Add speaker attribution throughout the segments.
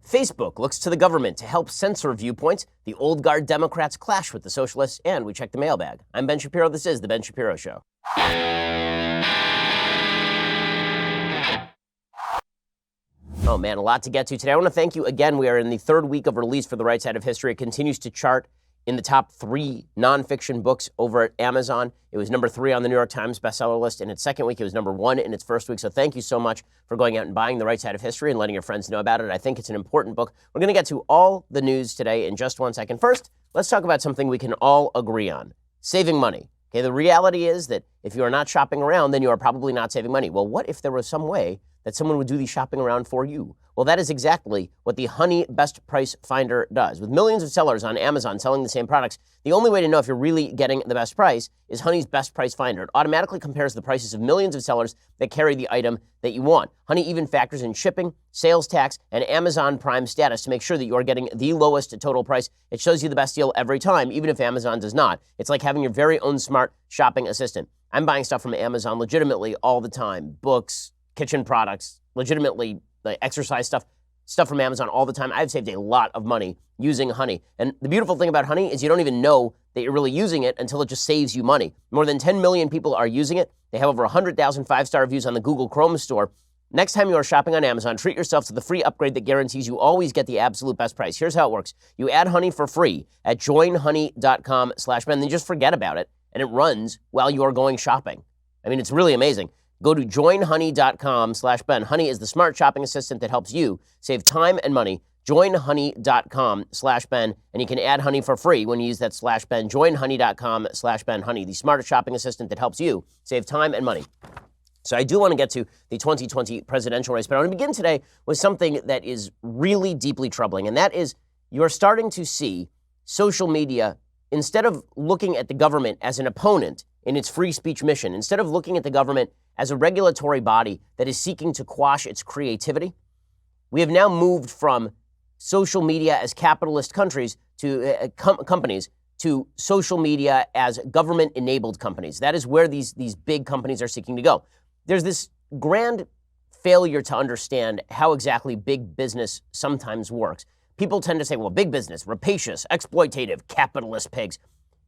Speaker 1: Facebook looks to the government to help censor viewpoints. The old guard Democrats clash with the socialists, and we check the mailbag. I'm Ben Shapiro. This is The Ben Shapiro Show. Oh, man, a lot to get to today. I want to thank you again. We are in the third week of release for The Right Side of History. It continues to chart in the top 3 nonfiction books over at Amazon. It was number 3 on the New York Times bestseller list. In its second week, it was number 1 in its first week. So thank you so much for going out and buying The Right Side of History and letting your friends know about it. I think it's an important book. We're going to get to all the news today in just 1 second. First, let's talk about something we can all agree on: saving money. Okay, the reality is that if you are not shopping around, then you are probably not saving money. Well, what if there was some way that someone would do the shopping around for you? Well, that is exactly what the Honey Best Price Finder does. With millions of sellers on Amazon selling the same products, the only way to know if you're really getting the best price is Honey's Best Price Finder. It automatically compares the prices of millions of sellers that carry the item that you want. Honey even factors in shipping, sales tax, and Amazon Prime status to make sure that you are getting the lowest total price. It shows you the best deal every time, even if Amazon does not. It's like having your very own smart shopping assistant. I'm buying stuff from Amazon legitimately all the time: books, kitchen products, legitimately like exercise stuff from Amazon all the time. I've saved a lot of money using Honey. And the beautiful thing about Honey is you don't even know that you're really using it until it just saves you money. More than 10 million people are using it. They have over 100,000 5-star reviews on the Google Chrome store. Next time you are shopping on Amazon, treat yourself to the free upgrade that guarantees you always get the absolute best price. Here's how it works. You add Honey for free at joinhoney.com/Ben. Then just forget about it, and it runs while you are going shopping. I mean, it's really amazing. Go to joinhoney.com/Ben. Honey is the smart shopping assistant that helps you save time and money. Joinhoney.com/Ben, and you can add Honey for free when you use that /Ben. Joinhoney.com/Ben. Honey, the smart shopping assistant that helps you save time and money. So I do want to get to the 2020 presidential race, but I want to begin today with something that is really deeply troubling, and that is you're starting to see social media, instead of looking at the government as an opponent in its free speech mission, instead of looking at the government as a regulatory body that is seeking to quash its creativity, we have now moved from social media as capitalist countries to companies to social media as government-enabled companies. That is where these big companies are seeking to go. There's this grand failure to understand how exactly big business sometimes works. People tend to say, well, big business, rapacious, exploitative, capitalist pigs.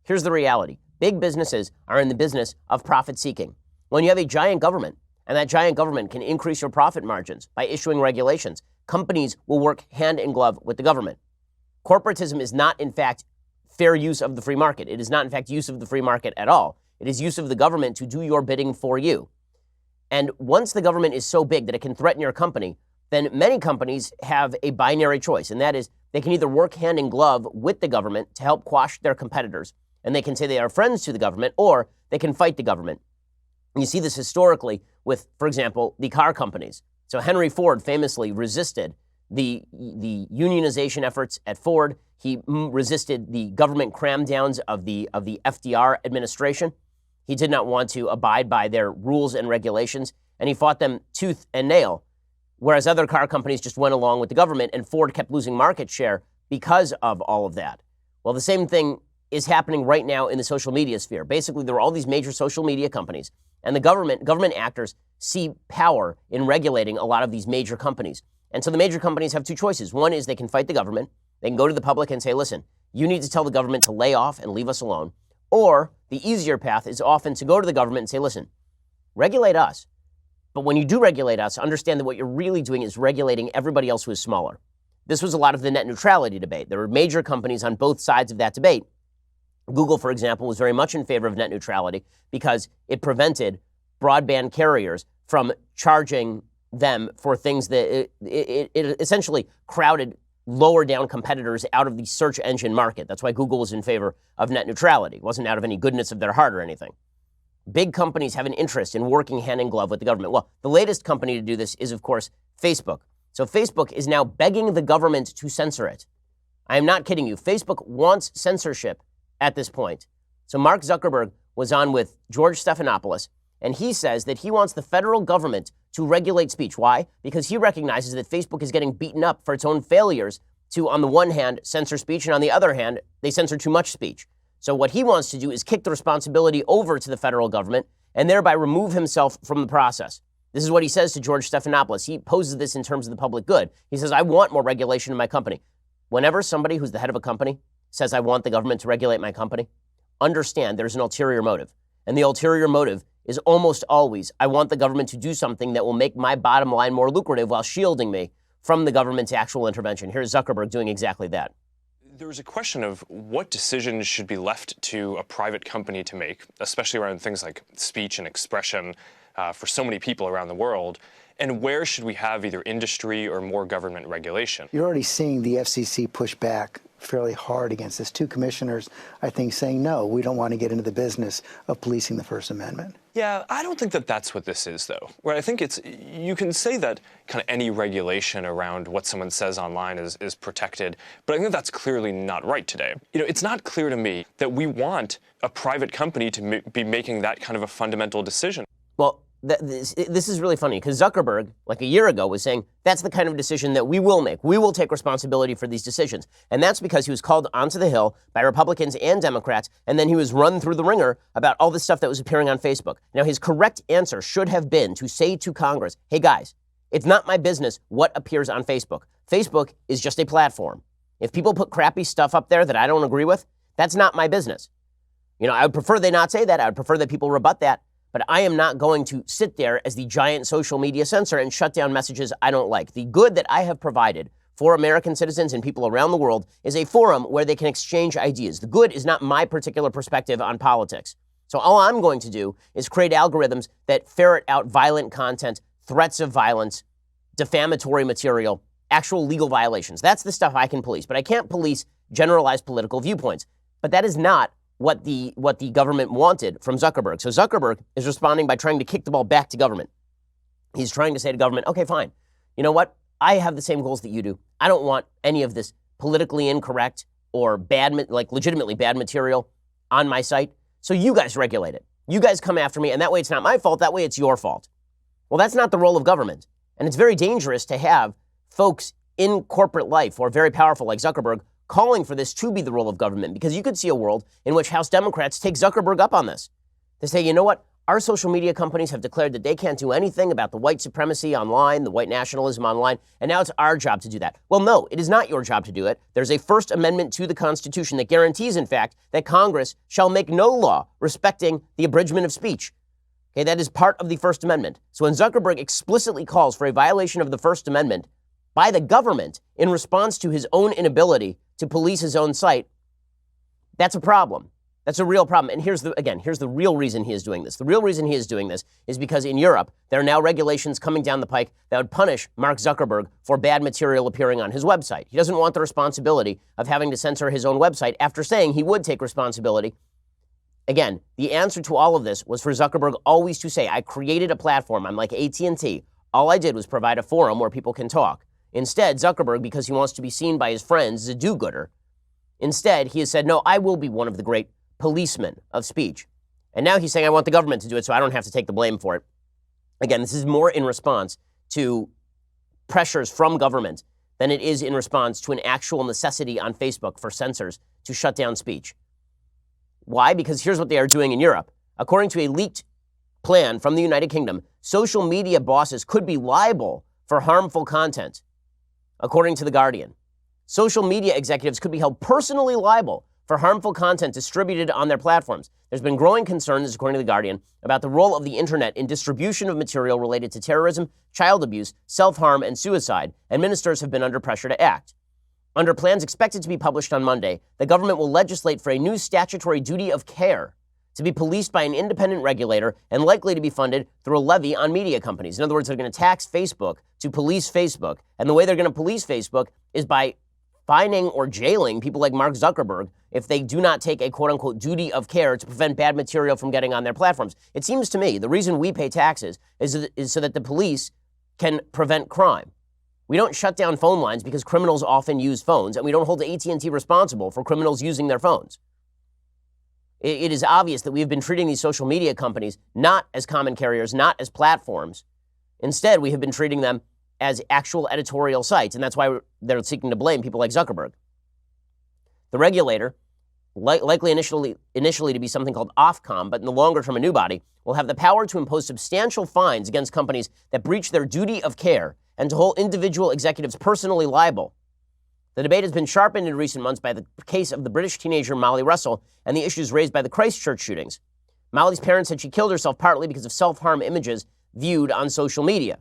Speaker 1: Here's the reality. Big businesses are in the business of profit-seeking. When you have a giant government, and that giant government can increase your profit margins by issuing regulations, companies will work hand in glove with the government. Corporatism is not, in fact, fair use of the free market. It is not, in fact, use of the free market at all. It is use of the government to do your bidding for you. And once the government is so big that it can threaten your company, then many companies have a binary choice, and that is they can either work hand in glove with the government to help quash their competitors, and they can say they are friends to the government, or they can fight the government. And you see this historically with, for example, the car companies. So Henry Ford famously resisted the unionization efforts at Ford. He resisted the government cram-downs of the FDR administration. He did not want to abide by their rules and regulations, and he fought them tooth and nail, whereas other car companies just went along with the government, and Ford kept losing market share because of all of that. Well, the same thing is happening right now in the social media sphere. Basically, there are all these major social media companies, and the government actors see power in regulating a lot of these major companies. And so the major companies have 2 choices. One is they can fight the government. They can go to the public and say, listen, you need to tell the government to lay off and leave us alone. Or the easier path is often to go to the government and say, listen, regulate us. But when you do regulate us, understand that what you're really doing is regulating everybody else who is smaller. This was a lot of the net neutrality debate. There were major companies on both sides of that debate. Google, for example, was very much in favor of net neutrality because it prevented broadband carriers from charging them for things that it essentially crowded lower down competitors out of the search engine market. That's why Google was in favor of net neutrality. It wasn't out of any goodness of their heart or anything. Big companies have an interest in working hand in glove with the government. Well, the latest company to do this is, of course, Facebook. So Facebook is now begging the government to censor it. I am not kidding you. Facebook wants censorship at this point. So Mark Zuckerberg was on with George Stephanopoulos, and he says that he wants the federal government to regulate speech. Why? Because he recognizes that Facebook is getting beaten up for its own failures to, on the one hand, censor speech, and on the other hand, they censor too much speech. So what he wants to do is kick the responsibility over to the federal government and thereby remove himself from the process. This is what he says to George Stephanopoulos. He poses this in terms of the public good. He says, I want more regulation in my company. Whenever somebody who's the head of a company says, I want the government to regulate my company, understand there's an ulterior motive. And the ulterior motive is almost always, I want the government to do something that will make my bottom line more lucrative while shielding me from the government's actual intervention. Here's Zuckerberg doing exactly that.
Speaker 2: There's a question of what decisions should be left to a private company to make, especially around things like speech and expression for so many people around the world, and where should we have either industry or more government regulation?
Speaker 3: You're already seeing the FCC push back fairly hard against this. Two commissioners, I think, saying, no, we don't want to get into the business of policing the First Amendment.
Speaker 2: Yeah, I don't think that that's what this is, though. Right? I think you can say that kind of any regulation around what someone says online is protected, but I think that's clearly not right today. You know, it's not clear to me that we want a private company to be making that kind of a fundamental decision.
Speaker 1: Well, this is really funny because Zuckerberg, like a year ago, was saying that's the kind of decision that we will make. We will take responsibility for these decisions. And that's because he was called onto the Hill by Republicans and Democrats, and then he was run through the ringer about all the stuff that was appearing on Facebook. Now, his correct answer should have been to say to Congress, hey, guys, it's not my business what appears on Facebook. Facebook is just a platform. If people put crappy stuff up there that I don't agree with, that's not my business. You know, I would prefer they not say that. I would prefer that people rebut that. But I am not going to sit there as the giant social media censor and shut down messages I don't like. The good that I have provided for American citizens and people around the world is a forum where they can exchange ideas. The good is not my particular perspective on politics. So all I'm going to do is create algorithms that ferret out violent content, threats of violence, defamatory material, actual legal violations. That's the stuff I can police. But I can't police generalized political viewpoints. But that is not what the government wanted from Zuckerberg. So Zuckerberg is responding by trying to kick the ball back to government. He's trying to say to government, okay, fine. You know what? I have the same goals that you do. I don't want any of this politically incorrect or bad, like legitimately bad material on my site. So you guys regulate it. You guys come after me, and that way it's not my fault. That way it's your fault. Well, that's not the role of government. And it's very dangerous to have folks in corporate life who are very powerful like Zuckerberg calling for this to be the role of government, because you could see a world in which House Democrats take Zuckerberg up on this. They say, you know what? Our social media companies have declared that they can't do anything about the white supremacy online, the white nationalism online, and now it's our job to do that. Well, no, it is not your job to do it. There's a First Amendment to the Constitution that guarantees, in fact, that Congress shall make no law respecting the abridgment of speech. Okay, that is part of the First Amendment. So when Zuckerberg explicitly calls for a violation of the First Amendment by the government in response to his own inability to police his own site, that's a problem. That's a real problem. And here's the real reason he is doing this. The real reason he is doing this is because in Europe, there are now regulations coming down the pike that would punish Mark Zuckerberg for bad material appearing on his website. He doesn't want the responsibility of having to censor his own website after saying he would take responsibility. Again, the answer to all of this was for Zuckerberg always to say, I created a platform. I'm like AT&T. All I did was provide a forum where people can talk. Instead, Zuckerberg, because he wants to be seen by his friends as a do-gooder, instead, he has said, no, I will be one of the great policemen of speech. And now he's saying, I want the government to do it so I don't have to take the blame for it. Again, this is more in response to pressures from government than it is in response to an actual necessity on Facebook for censors to shut down speech. Why? Because here's what they are doing in Europe. According to a leaked plan from the United Kingdom, social media bosses could be liable for harmful content. According to The Guardian, social media executives could be held personally liable for harmful content distributed on their platforms. There's been growing concerns, according to The Guardian, about the role of the internet in distribution of material related to terrorism, child abuse, self-harm, and suicide, and ministers have been under pressure to act. Under plans expected to be published on Monday, the government will legislate for a new statutory duty of care to be policed by an independent regulator and likely to be funded through a levy on media companies. In other words, they're going to tax Facebook to police Facebook. And the way they're going to police Facebook is by fining or jailing people like Mark Zuckerberg if they do not take a quote-unquote duty of care to prevent bad material from getting on their platforms. It seems to me the reason we pay taxes is so that the police can prevent crime. We don't shut down phone lines because criminals often use phones, and we don't hold AT&T responsible for criminals using their phones. It is obvious that we have been treating these social media companies not as common carriers, not as platforms. Instead, we have been treating them as actual editorial sites, and that's why they're seeking to blame people like Zuckerberg. The regulator likely initially to be something called Ofcom, but in the longer term, a new body, will have the power to impose substantial fines against companies that breach their duty of care and to hold individual executives personally liable. The debate has been sharpened in recent months by the case of the British teenager Molly Russell and the issues raised by the Christchurch shootings. Molly's parents said she killed herself partly because of self-harm images viewed on social media.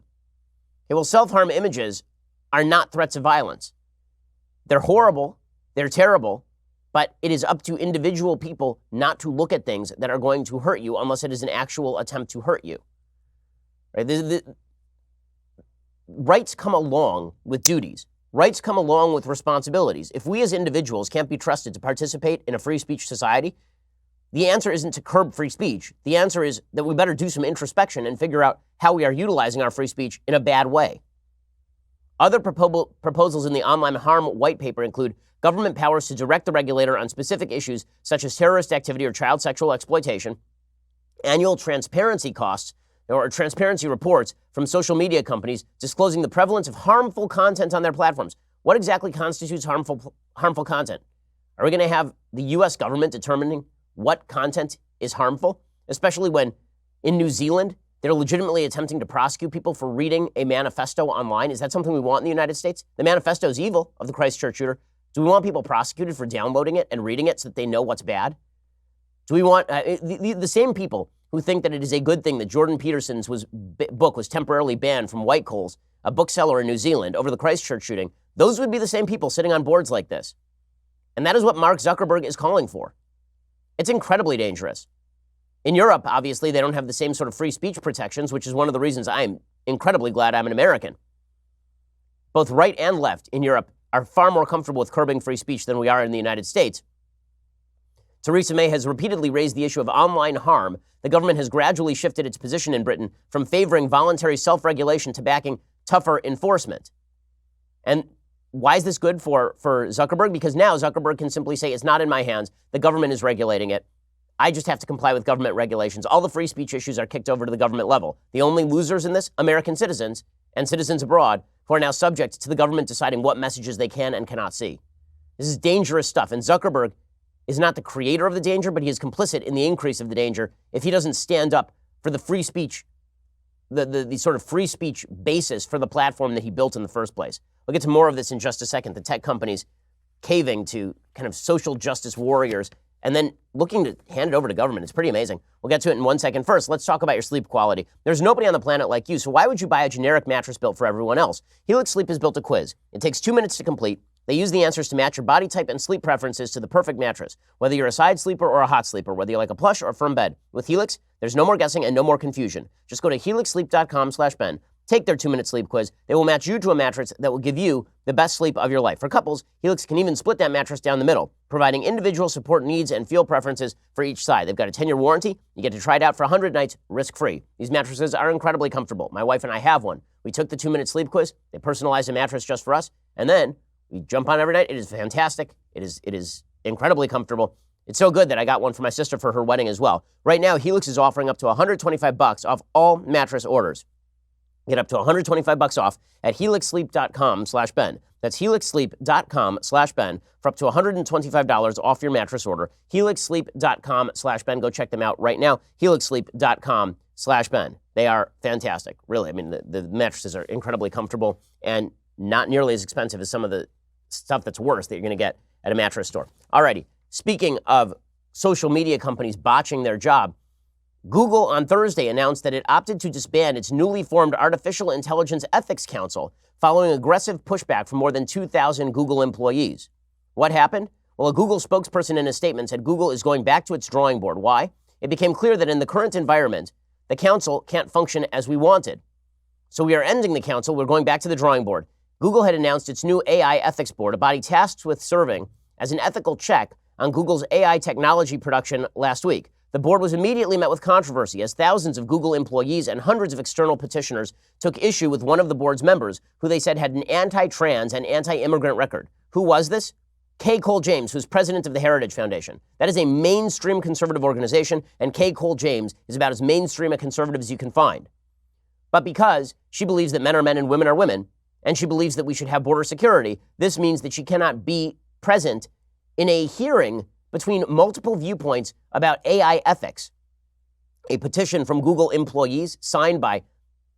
Speaker 1: Okay, well, self-harm images are not threats of violence. They're horrible, they're terrible, but it is up to individual people not to look at things that are going to hurt you unless it is an actual attempt to hurt you. Right? The rights come along with duties. Rights come along with responsibilities. If we as individuals can't be trusted to participate in a free speech society, the answer isn't to curb free speech. The answer is that we better do some introspection and figure out how we are utilizing our free speech in a bad way. Other proposals in the online harm white paper include government powers to direct the regulator on specific issues such as terrorist activity or child sexual exploitation, annual transparency costs or transparency reports from social media companies disclosing the prevalence of harmful content on their platforms. What exactly constitutes harmful content? Are we going to have the U.S. government determining what content is harmful, especially when in New Zealand they're legitimately attempting to prosecute people for reading a manifesto online? Is that something we want in the United States? The manifesto is evil of the Christchurch shooter. Do we want people prosecuted for downloading it and reading it so that they know what's bad? Do we want the same people who think that it is a good thing that Jordan Peterson's book was temporarily banned from White Coals, a bookseller in New Zealand, over the Christchurch shooting? Those would be the same people sitting on boards like this. And that is what Mark Zuckerberg is calling for. It's incredibly dangerous. In Europe, obviously, they don't have the same sort of free speech protections, which is one of the reasons I'm incredibly glad I'm an American. Both right and left in Europe are far more comfortable with curbing free speech than we are in the United States. Theresa May has repeatedly raised the issue of online harm. The government has gradually shifted its position in Britain from favoring voluntary self-regulation to backing tougher enforcement. And why is this good for Zuckerberg? Because now Zuckerberg can simply say, it's not in my hands. The government is regulating it. I just have to comply with government regulations. All the free speech issues are kicked over to the government level. The only losers in this, American citizens and citizens abroad, who are now subject to the government deciding what messages they can and cannot see. This is dangerous stuff. And Zuckerberg is not the creator of the danger, but he is complicit in the increase of the danger if he doesn't stand up for the free speech, the sort of free speech basis for the platform that he built in the first place. We'll get to more of this in just a second. The tech companies caving to kind of social justice warriors and then looking to hand it over to government. It's pretty amazing. We'll get to it in 1 second. First, let's talk about your sleep quality. There's nobody on the planet like you, so why would you buy a generic mattress built for everyone else? Helix Sleep has built a quiz. It takes 2 minutes to complete. They use the answers to match your body type and sleep preferences to the perfect mattress, whether you're a side sleeper or a hot sleeper, whether you like a plush or a firm bed. With Helix, there's no more guessing and no more confusion. Just go to helixsleep.com/Ben. Take their 2-minute sleep quiz. They will match you to a mattress that will give you the best sleep of your life. For couples, Helix can even split that mattress down the middle, providing individual support needs and feel preferences for each side. They've got a 10-year warranty. You get to try it out for 100 nights, risk-free. These mattresses are incredibly comfortable. My wife and I have one. We took the 2-minute sleep quiz. They personalized a mattress just for us, and then we jump on every night. It is fantastic. It is incredibly comfortable. It's so good that I got one for my sister for her wedding as well. Right now, Helix is offering up to $125 off all mattress orders. Get up to $125 off at helixsleep.com/Ben. That's helixsleep.com/Ben for up to $125 off your mattress order. helixsleep.com/Ben. Go check them out right now. helixsleep.com/Ben. They are fantastic. Really, I mean, the mattresses are incredibly comfortable and not nearly as expensive as some of the stuff that's worse that you're going to get at a mattress store. Alrighty, speaking of social media companies botching their job, Google on Thursday announced that it opted to disband its newly formed Artificial Intelligence Ethics Council following aggressive pushback from more than 2,000 Google employees. What happened? Well, a Google spokesperson in a statement said Google is going back to its drawing board. Why? It became clear that in the current environment, the council can't function as we wanted. So we are ending the council. We're going back to the drawing board. Google had announced its new AI ethics board, a body tasked with serving as an ethical check on Google's AI technology production last week. The board was immediately met with controversy as thousands of Google employees and hundreds of external petitioners took issue with one of the board's members, who they said had an anti-trans and anti-immigrant record. Who was this? Kay Cole James, who's president of the Heritage Foundation. That is a mainstream conservative organization, and Kay Cole James is about as mainstream a conservative as you can find. But because she believes that men are men and women are women, and she believes that we should have border security, this means that she cannot be present in a hearing between multiple viewpoints about AI ethics. A petition from Google employees, signed by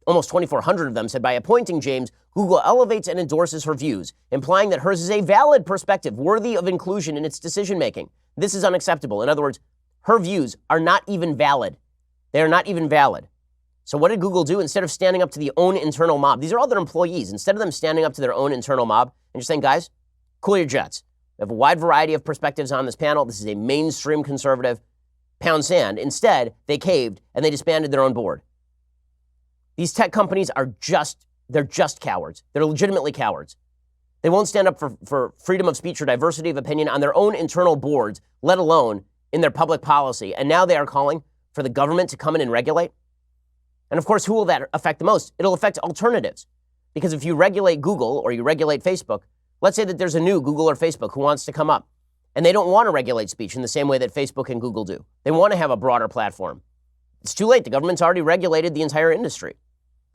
Speaker 1: almost 2,400 of them, said by appointing James, Google elevates and endorses her views, implying that hers is a valid perspective worthy of inclusion in its decision-making. This is unacceptable. In other words, her views are not even valid. They are not even valid. So what did Google do? Instead of standing up to the own internal mob, these are all their employees, instead of them standing up to their own internal mob and just saying, guys, cool your jets. We have a wide variety of perspectives on this panel. This is a mainstream conservative. Pound sand. Instead, they caved and they disbanded their own board. These tech companies are they're just cowards. They're legitimately cowards. They won't stand up for freedom of speech or diversity of opinion on their own internal boards, let alone in their public policy. And now they are calling for the government to come in and regulate. And of course, who will that affect the most? It'll affect alternatives. Because if you regulate Google or you regulate Facebook, let's say that there's a new Google or Facebook who wants to come up, and they don't want to regulate speech in the same way that Facebook and Google do. They want to have a broader platform. It's too late. The government's already regulated the entire industry.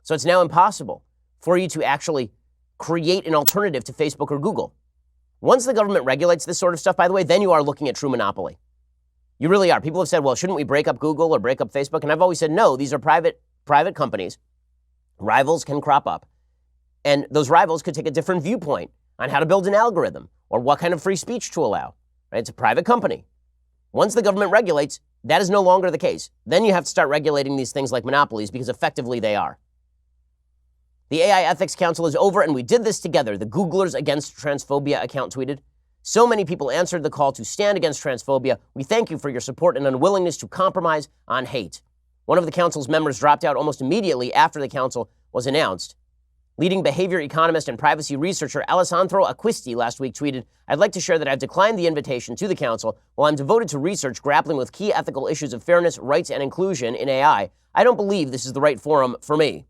Speaker 1: So it's now impossible for you to actually create an alternative to Facebook or Google. Once the government regulates this sort of stuff, by the way, then you are looking at true monopoly. You really are. People have said, well, shouldn't we break up Google or break up Facebook? And I've always said, no, these are private companies. Rivals can crop up. And those rivals could take a different viewpoint on how to build an algorithm or what kind of free speech to allow. Right? It's a private company. Once the government regulates, that is no longer the case. Then you have to start regulating these things like monopolies because effectively they are. The AI Ethics Council is over and we did this together, the Googlers Against Transphobia account tweeted. So many people answered the call to stand against transphobia. We thank you for your support and unwillingness to compromise on hate. One of the council's members dropped out almost immediately after the council was announced. Leading behavior economist and privacy researcher Alessandro Acquisti last week tweeted, I'd like to share that I've declined the invitation to the council. While I'm devoted to research grappling with key ethical issues of fairness, rights, and inclusion in AI, I don't believe this is the right forum for me.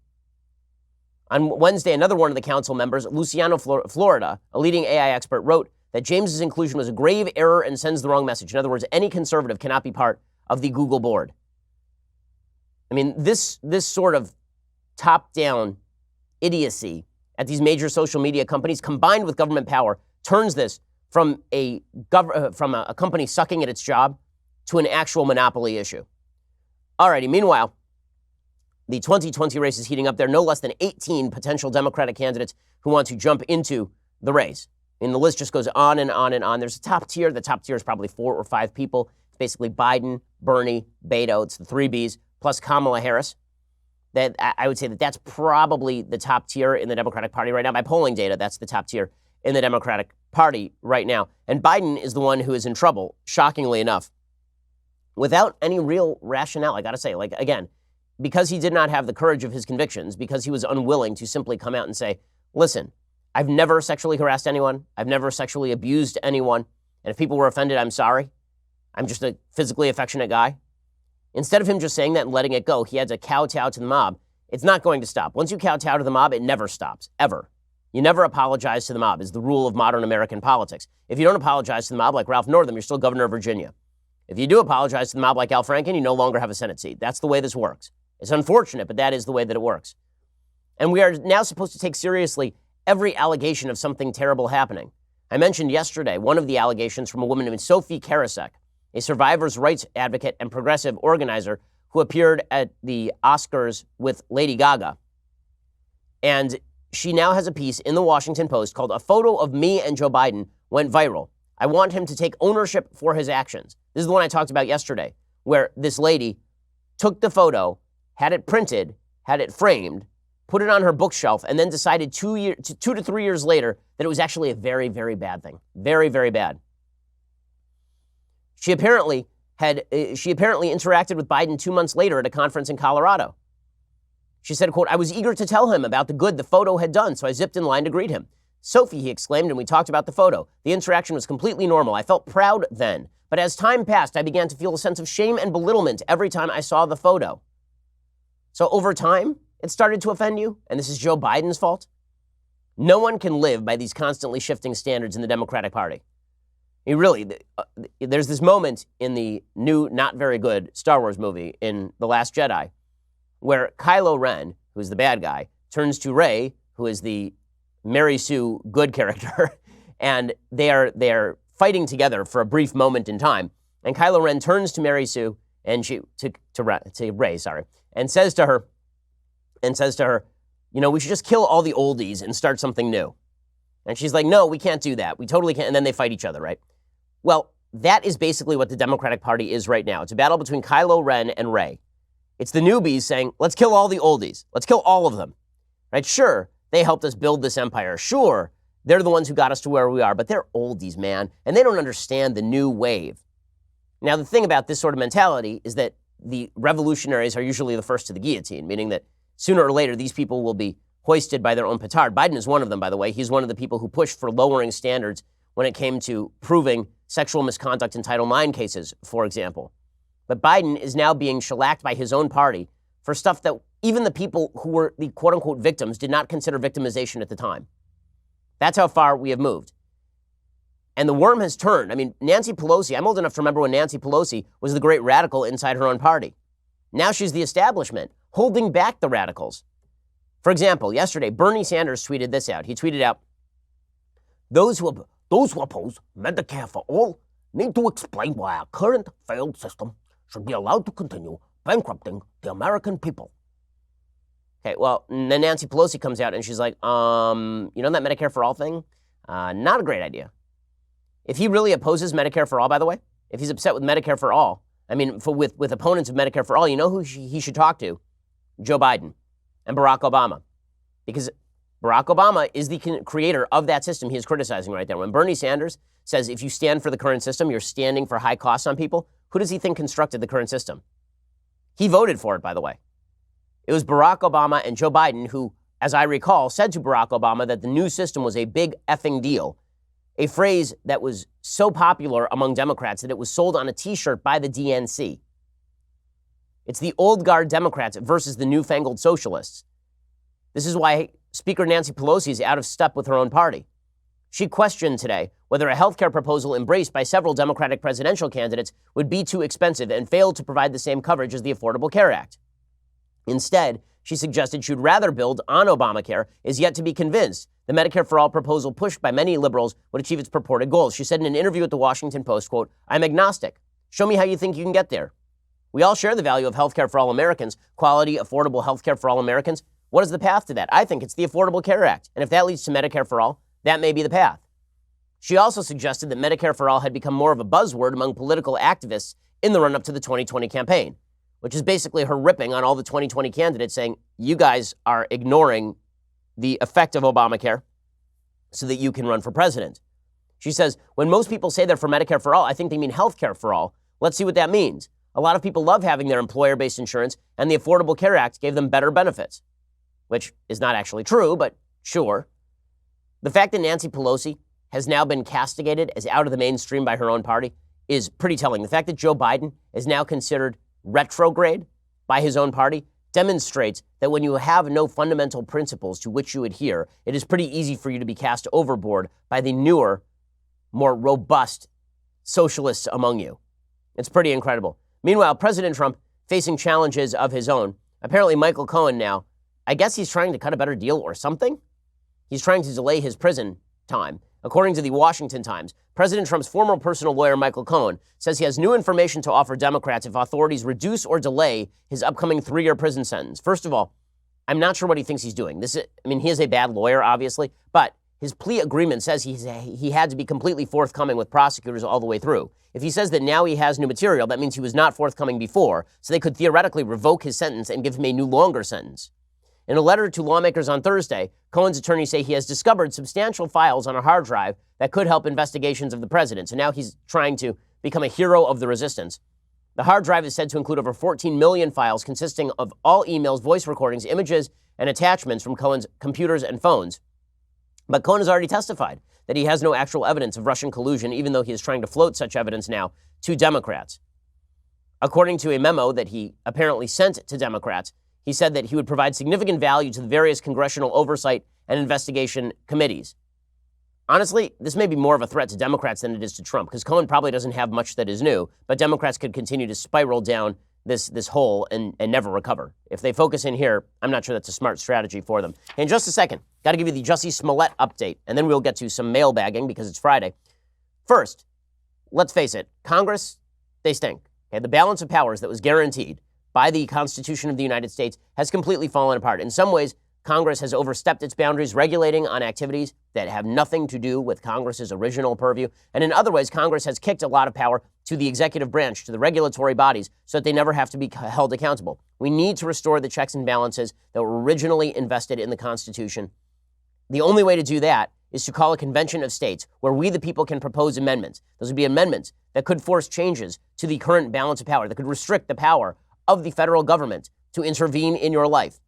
Speaker 1: On Wednesday, another one of the council members, Luciano Florida, a leading AI expert, wrote that James's inclusion was a grave error and sends the wrong message. In other words, any conservative cannot be part of the Google board. I mean, this sort of top-down idiocy at these major social media companies combined with government power turns this from a company sucking at its job to an actual monopoly issue. Alrighty, meanwhile, the 2020 race is heating up. There are no less than 18 potential Democratic candidates who want to jump into the race. And the list just goes on and on and on. There's a top tier. The top tier is probably 4 or 5 people. It's basically Biden, Bernie, Beto. It's the 3 Bs, plus Kamala Harris. That I would say that that's probably the top tier in the Democratic Party right now. By polling data, that's the top tier in the Democratic Party right now. And Biden is the one who is in trouble, shockingly enough, without any real rationale. I got to say, like, again, because he did not have the courage of his convictions, because he was unwilling to simply come out and say, listen, I've never sexually harassed anyone. I've never sexually abused anyone. And if people were offended, I'm sorry. I'm just a physically affectionate guy. Instead of him just saying that and letting it go, he had to kowtow to the mob. It's not going to stop. Once you kowtow to the mob, it never stops, ever. You never apologize to the mob is the rule of modern American politics. If you don't apologize to the mob like Ralph Northam, you're still governor of Virginia. If you do apologize to the mob like Al Franken, you no longer have a Senate seat. That's the way this works. It's unfortunate, but that is the way that it works. And we are now supposed to take seriously every allegation of something terrible happening. I mentioned yesterday one of the allegations from a woman named Sophie Karasek, a survivors' rights advocate and progressive organizer who appeared at the Oscars with Lady Gaga. And she now has a piece in the Washington Post called "A Photo of Me and Joe Biden Went Viral. I want him to take ownership for his actions." This is the one I talked about yesterday, where this lady took the photo, had it printed, had it framed, put it on her bookshelf, and then decided 2 to 3 years later that it was actually a very, very bad thing. Very, very bad. She apparently interacted with Biden 2 months later at a conference in Colorado. She said, quote, "I was eager to tell him about the good the photo had done, so I zipped in line to greet him. Sophie," he exclaimed, "and we talked about the photo. The interaction was completely normal. I felt proud then. But as time passed, I began to feel a sense of shame and belittlement every time I saw the photo." So over time, it started to offend you, and this is Joe Biden's fault? No one can live by these constantly shifting standards in the Democratic Party. There's this moment in the new, not very good Star Wars movie in The Last Jedi where Kylo Ren, who's the bad guy, turns to Rey, who is the Mary Sue good character, and they are fighting together for a brief moment in time. And Kylo Ren turns to Mary Sue and to Rey, and says to her, you know, we should just kill all the oldies and start something new. And she's like, no, we can't do that. We totally can't. And then they fight each other, right? Well, that is basically what the Democratic Party is right now. It's a battle between Kylo Ren and Rey. It's the newbies saying, let's kill all the oldies. Let's kill all of them, right? Sure, they helped us build this empire. Sure, they're the ones who got us to where we are, but they're oldies, man, and they don't understand the new wave. Now, the thing about this sort of mentality is that the revolutionaries are usually the first to the guillotine, meaning that sooner or later, these people will be hoisted by their own petard. Biden is one of them, by the way. He's one of the people who pushed for lowering standards when it came to proving sexual misconduct in Title IX cases, for example. But Biden is now being shellacked by his own party for stuff that even the people who were the quote-unquote victims did not consider victimization at the time. That's how far we have moved. And the worm has turned. I mean, Nancy Pelosi, I'm old enough to remember when Nancy Pelosi was the great radical inside her own party. Now she's the establishment, holding back the radicals. For example, yesterday, Bernie Sanders tweeted this out. He tweeted out, those who oppose Medicare for all need to explain why our current failed system should be allowed to continue bankrupting the American people. Okay, well, then Nancy Pelosi comes out and she's like, you know that Medicare for all thing? Not a great idea. If he really opposes Medicare for all, by the way, if he's upset with Medicare for all, I mean, with opponents of Medicare for all, you know who he should talk to? Joe Biden and Barack Obama. Because Barack Obama is the creator of that system he is criticizing right there. When Bernie Sanders says if you stand for the current system, you're standing for high costs on people, who does he think constructed the current system? He voted for it, by the way. It was Barack Obama and Joe Biden who, as I recall, said to Barack Obama that the new system was a big effing deal, a phrase that was so popular among Democrats that it was sold on a T-shirt by the DNC. It's the old guard Democrats versus the newfangled socialists. This is why Speaker Nancy Pelosi is out of step with her own party. She questioned today whether a health care proposal embraced by several Democratic presidential candidates would be too expensive and failed to provide the same coverage as the Affordable Care Act. Instead, she suggested she'd rather build on Obamacare, is yet to be convinced the Medicare for All proposal pushed by many liberals would achieve its purported goals. She said in an interview with the Washington Post, quote, I'm agnostic. Show me how you think you can get there. We all share the value of health care for all Americans, quality, affordable health care for all Americans. What is the path to that? I think it's the Affordable Care Act. And if that leads to Medicare for all, that may be the path. She also suggested that Medicare for all had become more of a buzzword among political activists in the run-up to the 2020 campaign, which is basically her ripping on all the 2020 candidates saying, you guys are ignoring the effect of Obamacare so that you can run for president. She says, when most people say they're for Medicare for all, I think they mean health care for all. Let's see what that means. A lot of people love having their employer-based insurance, and the Affordable Care Act gave them better benefits, which is not actually true, but sure. The fact that Nancy Pelosi has now been castigated as out of the mainstream by her own party is pretty telling. The fact that Joe Biden is now considered retrograde by his own party demonstrates that when you have no fundamental principles to which you adhere, it is pretty easy for you to be cast overboard by the newer, more robust socialists among you. It's pretty incredible. Meanwhile, President Trump facing challenges of his own. Apparently, Michael Cohen now, I guess he's trying to cut a better deal or something. He's trying to delay his prison time. According to the Washington Times, President Trump's former personal lawyer, Michael Cohen, says he has new information to offer Democrats if authorities reduce or delay his upcoming 3-year prison sentence. First of all, I'm not sure what he thinks he's doing. He is a bad lawyer, obviously, but his plea agreement says he had to be completely forthcoming with prosecutors all the way through. If he says that now he has new material, that means he was not forthcoming before, so they could theoretically revoke his sentence and give him a new longer sentence. In a letter to lawmakers on Thursday, Cohen's attorneys say he has discovered substantial files on a hard drive that could help investigations of the president. So now he's trying to become a hero of the resistance. The hard drive is said to include over 14 million files consisting of all emails, voice recordings, images, and attachments from Cohen's computers and phones. But Cohen has already testified that he has no actual evidence of Russian collusion, even though he is trying to float such evidence now to Democrats. According to a memo that he apparently sent to Democrats, he said that he would provide significant value to the various congressional oversight and investigation committees. Honestly, this may be more of a threat to Democrats than it is to Trump, because Cohen probably doesn't have much that is new, but Democrats could continue to spiral down this hole and never recover. If they focus in here, I'm not sure that's a smart strategy for them. In just a second, got to give you the Jussie Smollett update, and then we'll get to some mailbagging because it's Friday. First, let's face it, Congress, they stink. Okay, the balance of powers that was guaranteed by the Constitution of the United States has completely fallen apart. In some ways, Congress has overstepped its boundaries, regulating on activities that have nothing to do with Congress's original purview. And in other ways, Congress has kicked a lot of power to the executive branch, to the regulatory bodies, so that they never have to be held accountable. We need to restore the checks and balances that were originally invested in the Constitution. The only way to do that is to call a convention of states where we, the people, can propose amendments. Those would be amendments that could force changes to the current balance of power, that could restrict the power of the federal government to intervene in your life.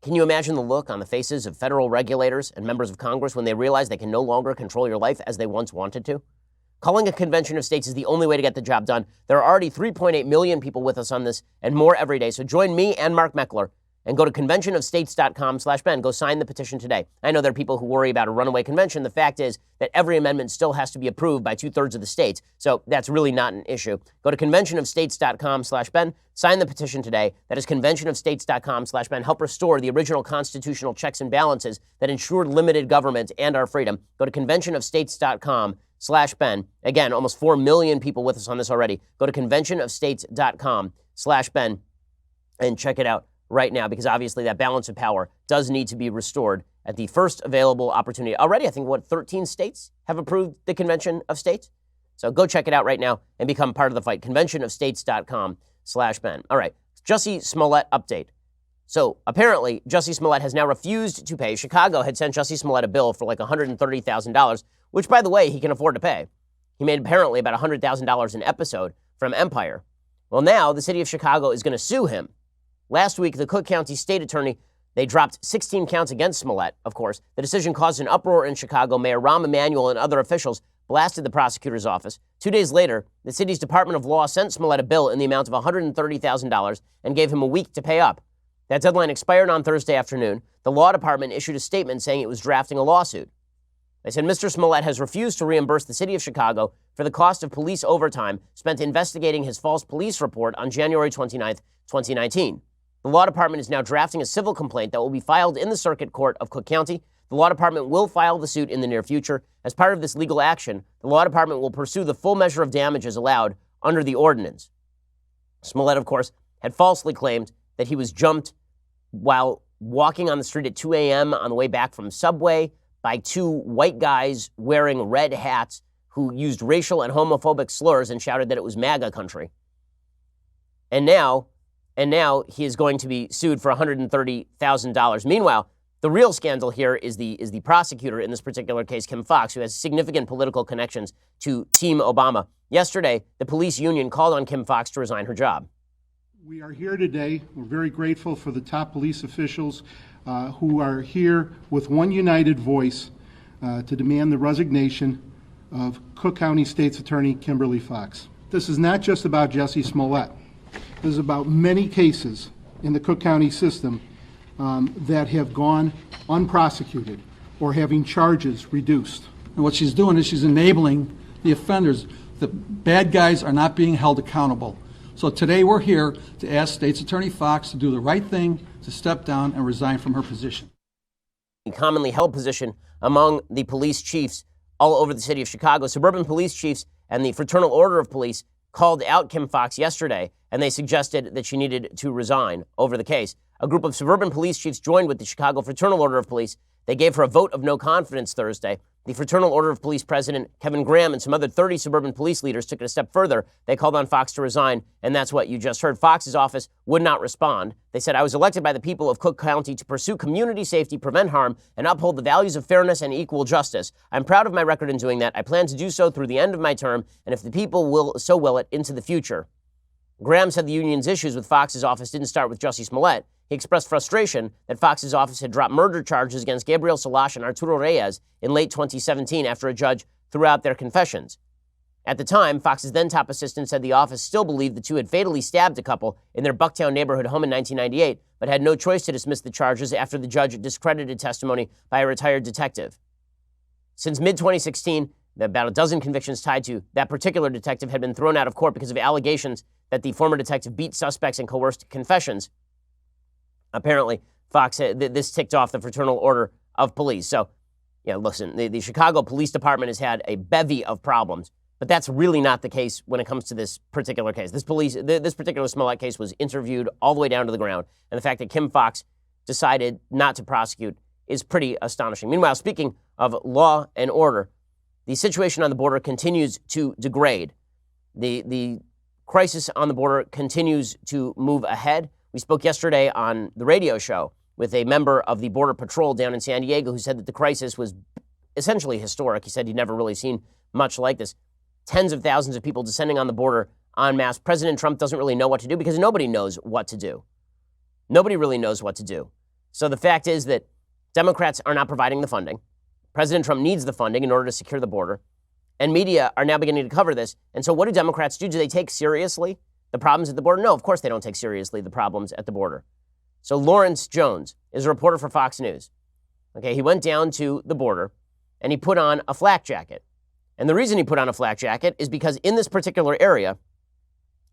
Speaker 1: Can you imagine the look on the faces of federal regulators and members of Congress when they realize they can no longer control your life as they once wanted to? Calling a convention of states is the only way to get the job done. There are already 3.8 million people with us on this and more every day. So join me and Mark Meckler and go to conventionofstates.com/Ben. Go sign the petition today. I know there are people who worry about a runaway convention. The fact is that every amendment still has to be approved by 2/3 of the states. So that's really not an issue. Go to conventionofstates.com/Ben. Sign the petition today. That is conventionofstates.com/Ben. Help restore the original constitutional checks and balances that ensured limited government and our freedom. Go to conventionofstates.com/Ben. Again, almost 4 million people with us on this already. Go to conventionofstates.com/Ben and check it out right now, because obviously that balance of power does need to be restored at the first available opportunity. Already, I think, 13 states have approved the Convention of States? So go check it out right now and become part of the fight. conventionofstates.com/Ben. All right, Jussie Smollett update. So apparently, Jussie Smollett has now refused to pay. Chicago had sent Jussie Smollett a bill for like $130,000, which, by the way, he can afford to pay. He made apparently about $100,000 an episode from Empire. Well, now the city of Chicago is going to sue him. Last week, the Cook County State Attorney, they dropped 16 counts against Smollett, of course. The decision caused an uproar in Chicago. Mayor Rahm Emanuel and other officials blasted the prosecutor's office. 2 days later, the city's Department of Law sent Smollett a bill in the amount of $130,000 and gave him a week to pay up. That deadline expired on Thursday afternoon. The law department issued a statement saying it was drafting a lawsuit. They said Mr. Smollett has refused to reimburse the city of Chicago for the cost of police overtime spent investigating his false police report on January 29th, 2019. The law department is now drafting a civil complaint that will be filed in the Circuit Court of Cook County. The law department will file the suit in the near future. As part of this legal action, the law department will pursue the full measure of damages allowed under the ordinance. Smollett, of course, had falsely claimed that he was jumped while walking on the street at 2 a.m. on the way back from Subway by two white guys wearing red hats who used racial and homophobic slurs and shouted that it was MAGA country. And now he is going to be sued for $130,000. Meanwhile, the real scandal here is the prosecutor in this particular case, Kim Foxx, who has significant political connections to Team Obama. Yesterday, the police union called on Kim Foxx to resign her job.
Speaker 4: We are here today. We're very grateful for the top police officials who are here with one united voice to demand the resignation of Cook County State's Attorney Kimberly Foxx. This is not just about Jussie Smollett. This is about many cases in the Cook County system that have gone unprosecuted or having charges reduced.
Speaker 5: And what she's doing is she's enabling the offenders. The bad guys are not being held accountable. So today we're here to ask State's Attorney Foxx to do the right thing, to step down and resign from her position.
Speaker 1: A commonly held position among the police chiefs all over the city of Chicago. Suburban police chiefs and the Fraternal Order of Police called out Kim Foxx yesterday, and they suggested that she needed to resign over the case. A group of suburban police chiefs joined with the Chicago Fraternal Order of Police. They gave her a vote of no confidence Thursday. The Fraternal Order of Police President Kevin Graham and some other 30 suburban police leaders took it a step further. They called on Foxx to resign, and that's what you just heard. Foxx's office would not respond. They said, "I was elected by the people of Cook County to pursue community safety, prevent harm, and uphold the values of fairness and equal justice. I'm proud of my record in doing that. I plan to do so through the end of my term, and if the people will it, into the future." Graham said the union's issues with Foxx's office didn't start with Jussie Smollett. He expressed frustration that Foxx's office had dropped murder charges against Gabriel Salash and Arturo Reyes in late 2017 after a judge threw out their confessions. At the time, Foxx's then top assistant said the office still believed the two had fatally stabbed a couple in their Bucktown neighborhood home in 1998, but had no choice to dismiss the charges after the judge discredited testimony by a retired detective. Since mid-2016, about a dozen convictions tied to that particular detective had been thrown out of court because of allegations that the former detective beat suspects and coerced confessions. Apparently, Foxx, this ticked off the Fraternal Order of Police. So, listen, the Chicago Police Department has had a bevy of problems But that's really not the case when it comes to this particular case. This particular Smollett case was interviewed all the way down to the ground. And the fact that Kim Foxx decided not to prosecute is pretty astonishing. Meanwhile, speaking of law and order, the situation on the border continues to degrade. The crisis on the border continues to move ahead. We spoke yesterday on the radio show with a member of the Border Patrol down in San Diego who said that the crisis was essentially historic. He said he'd never really seen much like this. Tens of thousands of people descending on the border en masse. President Trump doesn't really know what to do because nobody knows what to do. Nobody really knows what to do. So the fact is that Democrats are not providing the funding. President Trump needs the funding in order to secure the border. And media are now beginning to cover this. And so what do Democrats do? Do they take seriously the problems at the border? No, of course they don't take seriously the problems at the border. So Lawrence Jones is a reporter for Fox News. Okay, he went down to the border and he put on a flak jacket. And the reason he put on a flak jacket is because in this particular area,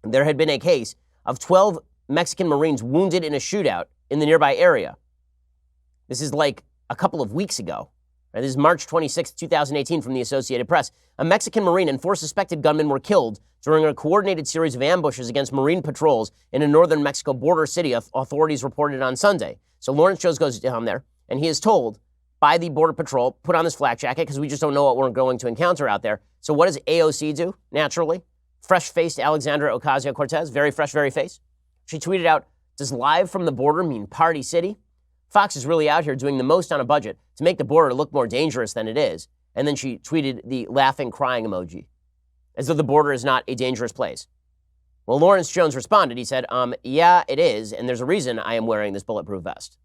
Speaker 1: there had been a case of 12 Mexican Marines wounded in a shootout in the nearby area. This is like a couple of weeks ago. Right? This is March 26, 2018 from the Associated Press. A Mexican Marine and 4 suspected gunmen were killed during a coordinated series of ambushes against Marine patrols in a northern Mexico border city, authorities reported on Sunday. So Lawrence Jones goes down there, and he is told by the Border Patrol, put on this flak jacket because we just don't know what we're going to encounter out there. So what does AOC do, naturally? Fresh-faced Alexandra Ocasio-Cortez, very fresh, very face. She tweeted out, does live from the border mean Party City? Fox is really out here doing the most on a budget to make the border look more dangerous than it is. And then she tweeted the laughing, crying emoji, as though the border is not a dangerous place. Well, Lawrence Jones responded. He said, yeah, it is, and there's a reason I am wearing this bulletproof vest.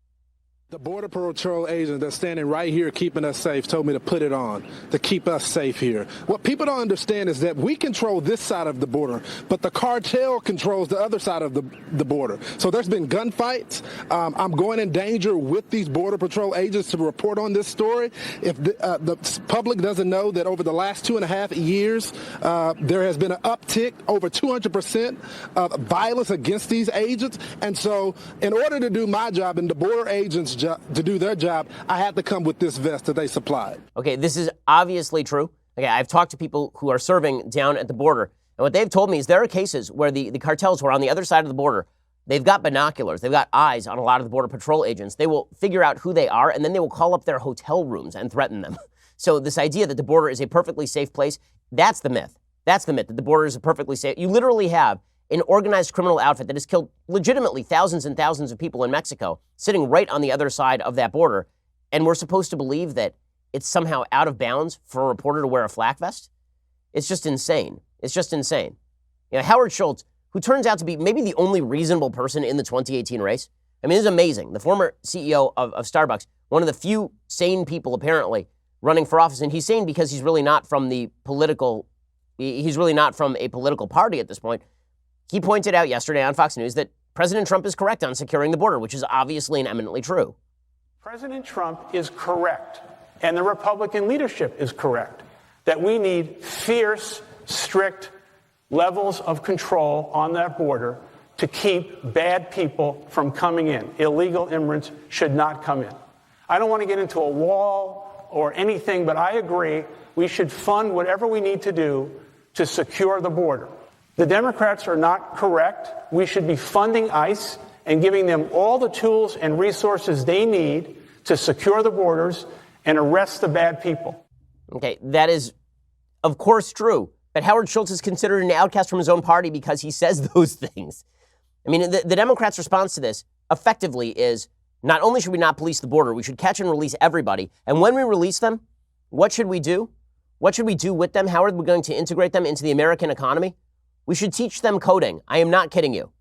Speaker 6: The Border Patrol agent that's standing right here keeping us safe told me to put it on to keep us safe here. What people don't understand is that we control this side of the border, but the cartel controls the other side of the border. So there's been gunfights. I'm going in danger with these Border Patrol agents to report on this story. If the public doesn't know that over the last 2.5 years, there has been an uptick over 200% of violence against these agents. And so in order to do my job and the border agents' to do their job, I had to come with this vest that they supplied.
Speaker 1: Okay, this is obviously true. Okay, I've talked to people who are serving down at the border, and what they've told me is there are cases where the cartels who are on the other side of the border, they've got binoculars, they've got eyes on a lot of the Border Patrol agents. They will figure out who they are, and then they will call up their hotel rooms and threaten them. So this idea that the border is a perfectly safe place, that's the myth. That's the myth, that the border is a perfectly safe. You literally have an organized criminal outfit that has killed legitimately thousands and thousands of people in Mexico sitting right on the other side of that border. And we're supposed to believe that it's somehow out of bounds for a reporter to wear a flak vest? It's just insane. It's just insane. You know, Howard Schultz, who turns out to be maybe the only reasonable person in the 2018 race. I mean, this is amazing. The former CEO of Starbucks, one of the few sane people apparently running for office. And he's sane because he's really not from a political party at this point. He pointed out yesterday on Fox News that President Trump is correct on securing the border, which is obviously and eminently true.
Speaker 7: President Trump is correct, and the Republican leadership is correct, that we need fierce, strict levels of control on that border to keep bad people from coming in. Illegal immigrants should not come in. I don't want to get into a wall or anything, but I agree we should fund whatever we need to do to secure the border. The Democrats are not correct. We should be funding ICE and giving them all the tools and resources they need to secure the borders and arrest the bad people.
Speaker 1: Okay, that is, of course, true. But Howard Schultz is considered an outcast from his own party because he says those things. I mean, the Democrats' response to this effectively is not only should we not police the border, we should catch and release everybody. And when we release them, what should we do? What should we do with them? How are we going to integrate them into the American economy? We should teach them coding. I am not kidding you.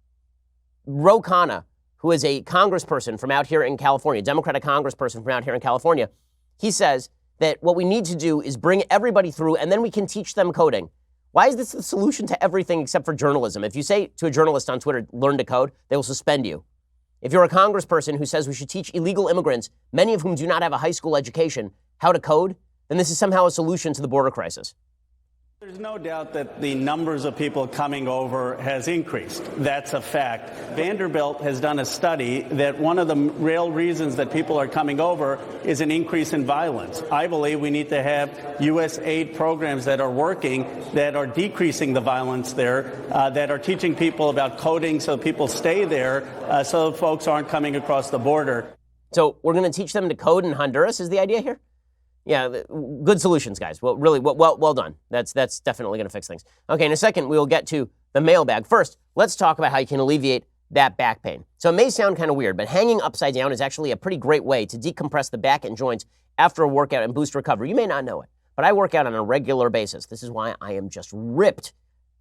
Speaker 1: Ro Khanna, who is a congressperson from out here in California, Democratic congressperson from out here in California, he says that what we need to do is bring everybody through and then we can teach them coding. Why is this the solution to everything except for journalism? If you say to a journalist on Twitter, learn to code, they will suspend you. If you're a congressperson who says we should teach illegal immigrants, many of whom do not have a high school education, how to code, then this is somehow a solution to the border crisis.
Speaker 8: There's no doubt that the numbers of people coming over has increased. That's a fact. Vanderbilt has done a study that one of the real reasons that people are coming over is an increase in violence. I believe we need to have U.S. aid programs that are working, that are decreasing the violence there, that are teaching people about coding so people stay there, so folks aren't coming across the border.
Speaker 1: So we're going to teach them to code in Honduras is the idea here? Yeah, good solutions, guys. Well, really, well done. That's definitely going to fix things. Okay, in a second, we will get to the mailbag. First, let's talk about how you can alleviate that back pain. So it may sound kind of weird, but hanging upside down is actually a pretty great way to decompress the back and joints after a workout and boost recovery. You may not know it, but I work out on a regular basis. This is why I am just ripped.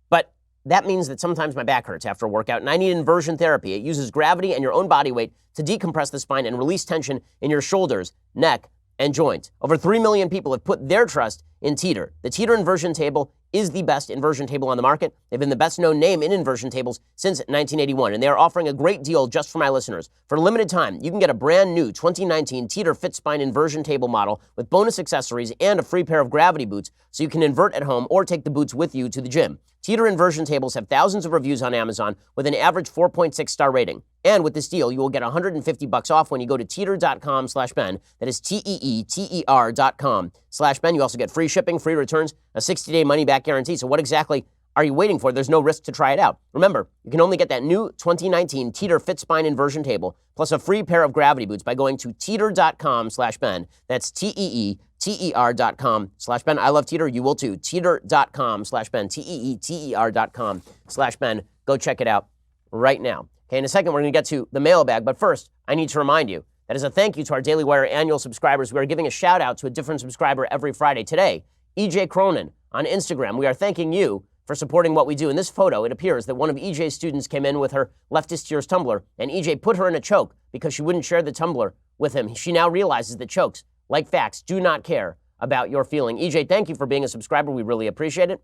Speaker 1: But that means that sometimes my back hurts after a workout, and I need inversion therapy. It uses gravity and your own body weight to decompress the spine and release tension in your shoulders, neck, and joints. Over 3 million people have put their trust in Teeter. The Teeter inversion table is the best inversion table on the market. They've been the best known name in inversion tables since 1981, and they are offering a great deal just for my listeners. For a limited time, you can get a brand new 2019 Teeter Fit Spine inversion table model with bonus accessories and a free pair of gravity boots so you can invert at home or take the boots with you to the gym. Teeter inversion tables have thousands of reviews on Amazon with an average 4.6 star rating. And with this deal, you will get $150 off when you go to teeter.com/Ben. That is TEETER.com/Ben. You also get free shipping, free returns, a 60-day money-back guarantee. So what exactly are you waiting for? There's no risk to try it out. Remember, you can only get that new 2019 Teeter Fit Spine inversion table plus a free pair of gravity boots by going to teeter.com/Ben. That's TEETER.com/Ben. I love Teeter. You will too. Teeter.com/Ben. TEETER.com/Ben. Go check it out right now. Okay, in a second, we're going to get to the mailbag. But first, I need to remind you that as a thank you to our Daily Wire annual subscribers, we are giving a shout out to a different subscriber every Friday. Today, EJ Cronin on Instagram. We are thanking you for supporting what we do. In this photo, it appears that one of EJ's students came in with her Leftist Tears tumbler, and EJ put her in a choke because she wouldn't share the tumbler with him. She now realizes that chokes, like facts, do not care about your feeling. EJ, thank you for being a subscriber. We really appreciate it.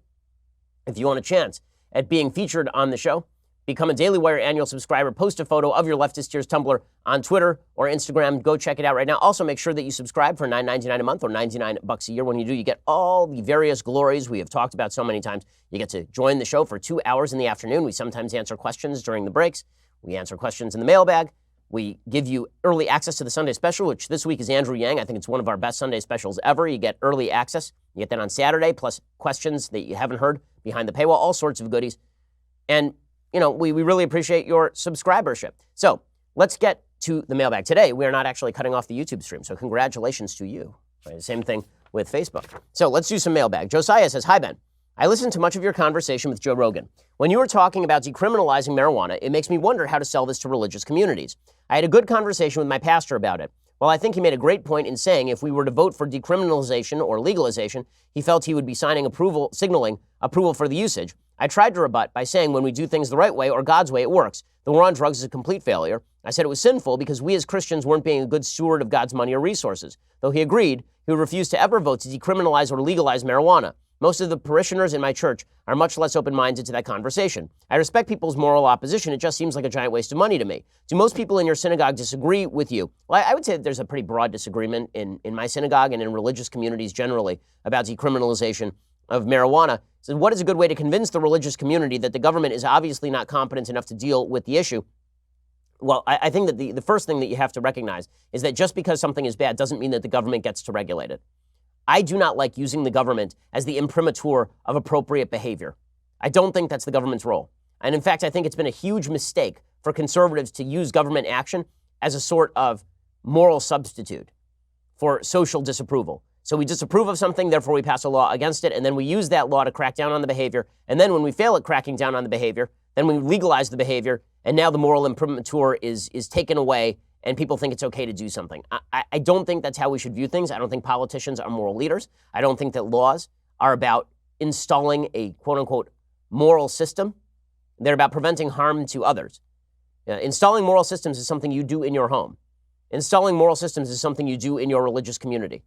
Speaker 1: If you want a chance at being featured on the show, become a Daily Wire annual subscriber. Post a photo of your Leftist Tears tumbler on Twitter or Instagram. Go check it out right now. Also, make sure that you subscribe for $9.99 a month or $99 a year. When you do, you get all the various glories we have talked about so many times. You get to join the show for 2 hours in the afternoon. We sometimes answer questions during the breaks. We answer questions in the mailbag. We give you early access to the Sunday special, which this week is Andrew Yang. I think it's one of our best Sunday specials ever. You get early access. You get that on Saturday, plus questions that you haven't heard behind the paywall, all sorts of goodies. And you know, we really appreciate your subscribership. So let's get to the mailbag. Today, we are not actually cutting off the YouTube stream, so congratulations to you. Right, same thing with Facebook. So let's do some mailbag. Josiah says, hi, Ben. I listened to much of your conversation with Joe Rogan. When you were talking about decriminalizing marijuana, it makes me wonder how to sell this to religious communities. I had a good conversation with my pastor about it. While I think he made a great point in saying if we were to vote for decriminalization or legalization, he felt he would be signaling approval for the usage. I tried to rebut by saying when we do things the right way or God's way, it works. The war on drugs is a complete failure. I said it was sinful because we as Christians weren't being a good steward of God's money or resources. Though he agreed, he would refuse to ever vote to decriminalize or legalize marijuana. Most of the parishioners in my church are much less open-minded to that conversation. I respect people's moral opposition. It just seems like a giant waste of money to me. Do most people in your synagogue disagree with you? Well, I would say that there's a pretty broad disagreement in my synagogue and in religious communities generally about decriminalization of marijuana. So what is a good way to convince the religious community that the government is obviously not competent enough to deal with the issue? Well, I think that the first thing that you have to recognize is that just because something is bad doesn't mean that the government gets to regulate it. I do not like using the government as the imprimatur of appropriate behavior. I don't think that's the government's role. And in fact, I think it's been a huge mistake for conservatives to use government action as a sort of moral substitute for social disapproval. So we disapprove of something, therefore we pass a law against it, and then we use that law to crack down on the behavior. And then when we fail at cracking down on the behavior, then we legalize the behavior, and now the moral imprimatur is taken away, and people think it's okay to do something. I don't think that's how we should view things. I don't think politicians are moral leaders. I don't think that laws are about installing a quote-unquote moral system. They're about preventing harm to others. Installing moral systems is something you do in your home. Installing moral systems is something you do in your religious community.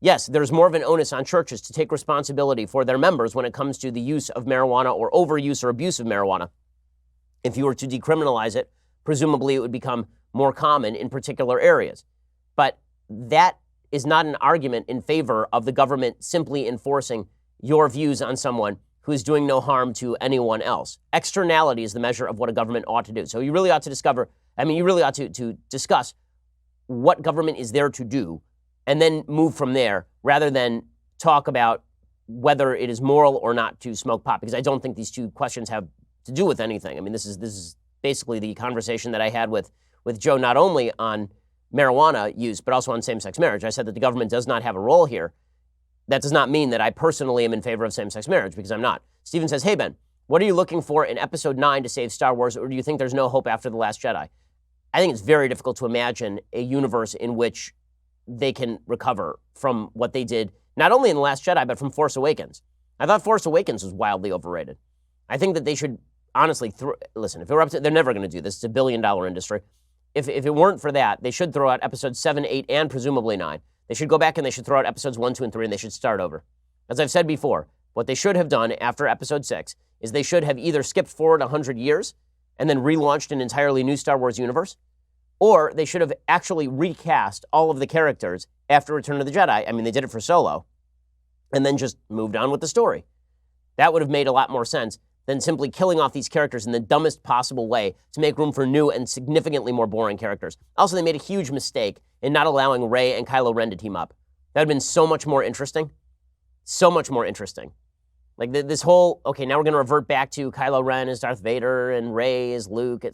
Speaker 1: Yes, there's more of an onus on churches to take responsibility for their members when it comes to the use of marijuana or overuse or abuse of marijuana. If you were to decriminalize it, presumably it would become more common in particular areas. But that is not an argument in favor of the government simply enforcing your views on someone who is doing no harm to anyone else. Externality is the measure of what a government ought to do. So you really ought to to discuss what government is there to do and then move from there rather than talk about whether it is moral or not to smoke pot, because I don't think these two questions have to do with anything. I mean, this is basically the conversation that I had with Joe, not only on marijuana use, but also on same-sex marriage. I said that the government does not have a role here. That does not mean that I personally am in favor of same-sex marriage, because I'm not. Steven says, hey, Ben, what are you looking for in Episode 9 to save Star Wars, or do you think there's no hope after The Last Jedi? I think it's very difficult to imagine a universe in which they can recover from what they did, not only in The Last Jedi, but from Force Awakens. I thought Force Awakens was wildly overrated. I think that they should honestly, listen, if it were up to, they're never going to do this. It's $1 billion industry. If it weren't for that, they should throw out episodes 7, 8, and presumably 9. They should go back and they should throw out episodes 1, 2, and 3, and they should start over. As I've said before, what they should have done after episode 6 is they should have either skipped forward 100 years and then relaunched an entirely new Star Wars universe, or they should have actually recast all of the characters after Return of the Jedi. I mean, they did it for Solo, and then just moved on with the story. That would have made a lot more sense than simply killing off these characters in the dumbest possible way to make room for new and significantly more boring characters. Also, they made a huge mistake in not allowing Rey and Kylo Ren to team up. That would have been so much more interesting. So much more interesting. Like this whole, okay, now we're going to revert back to Kylo Ren as Darth Vader and Rey as Luke.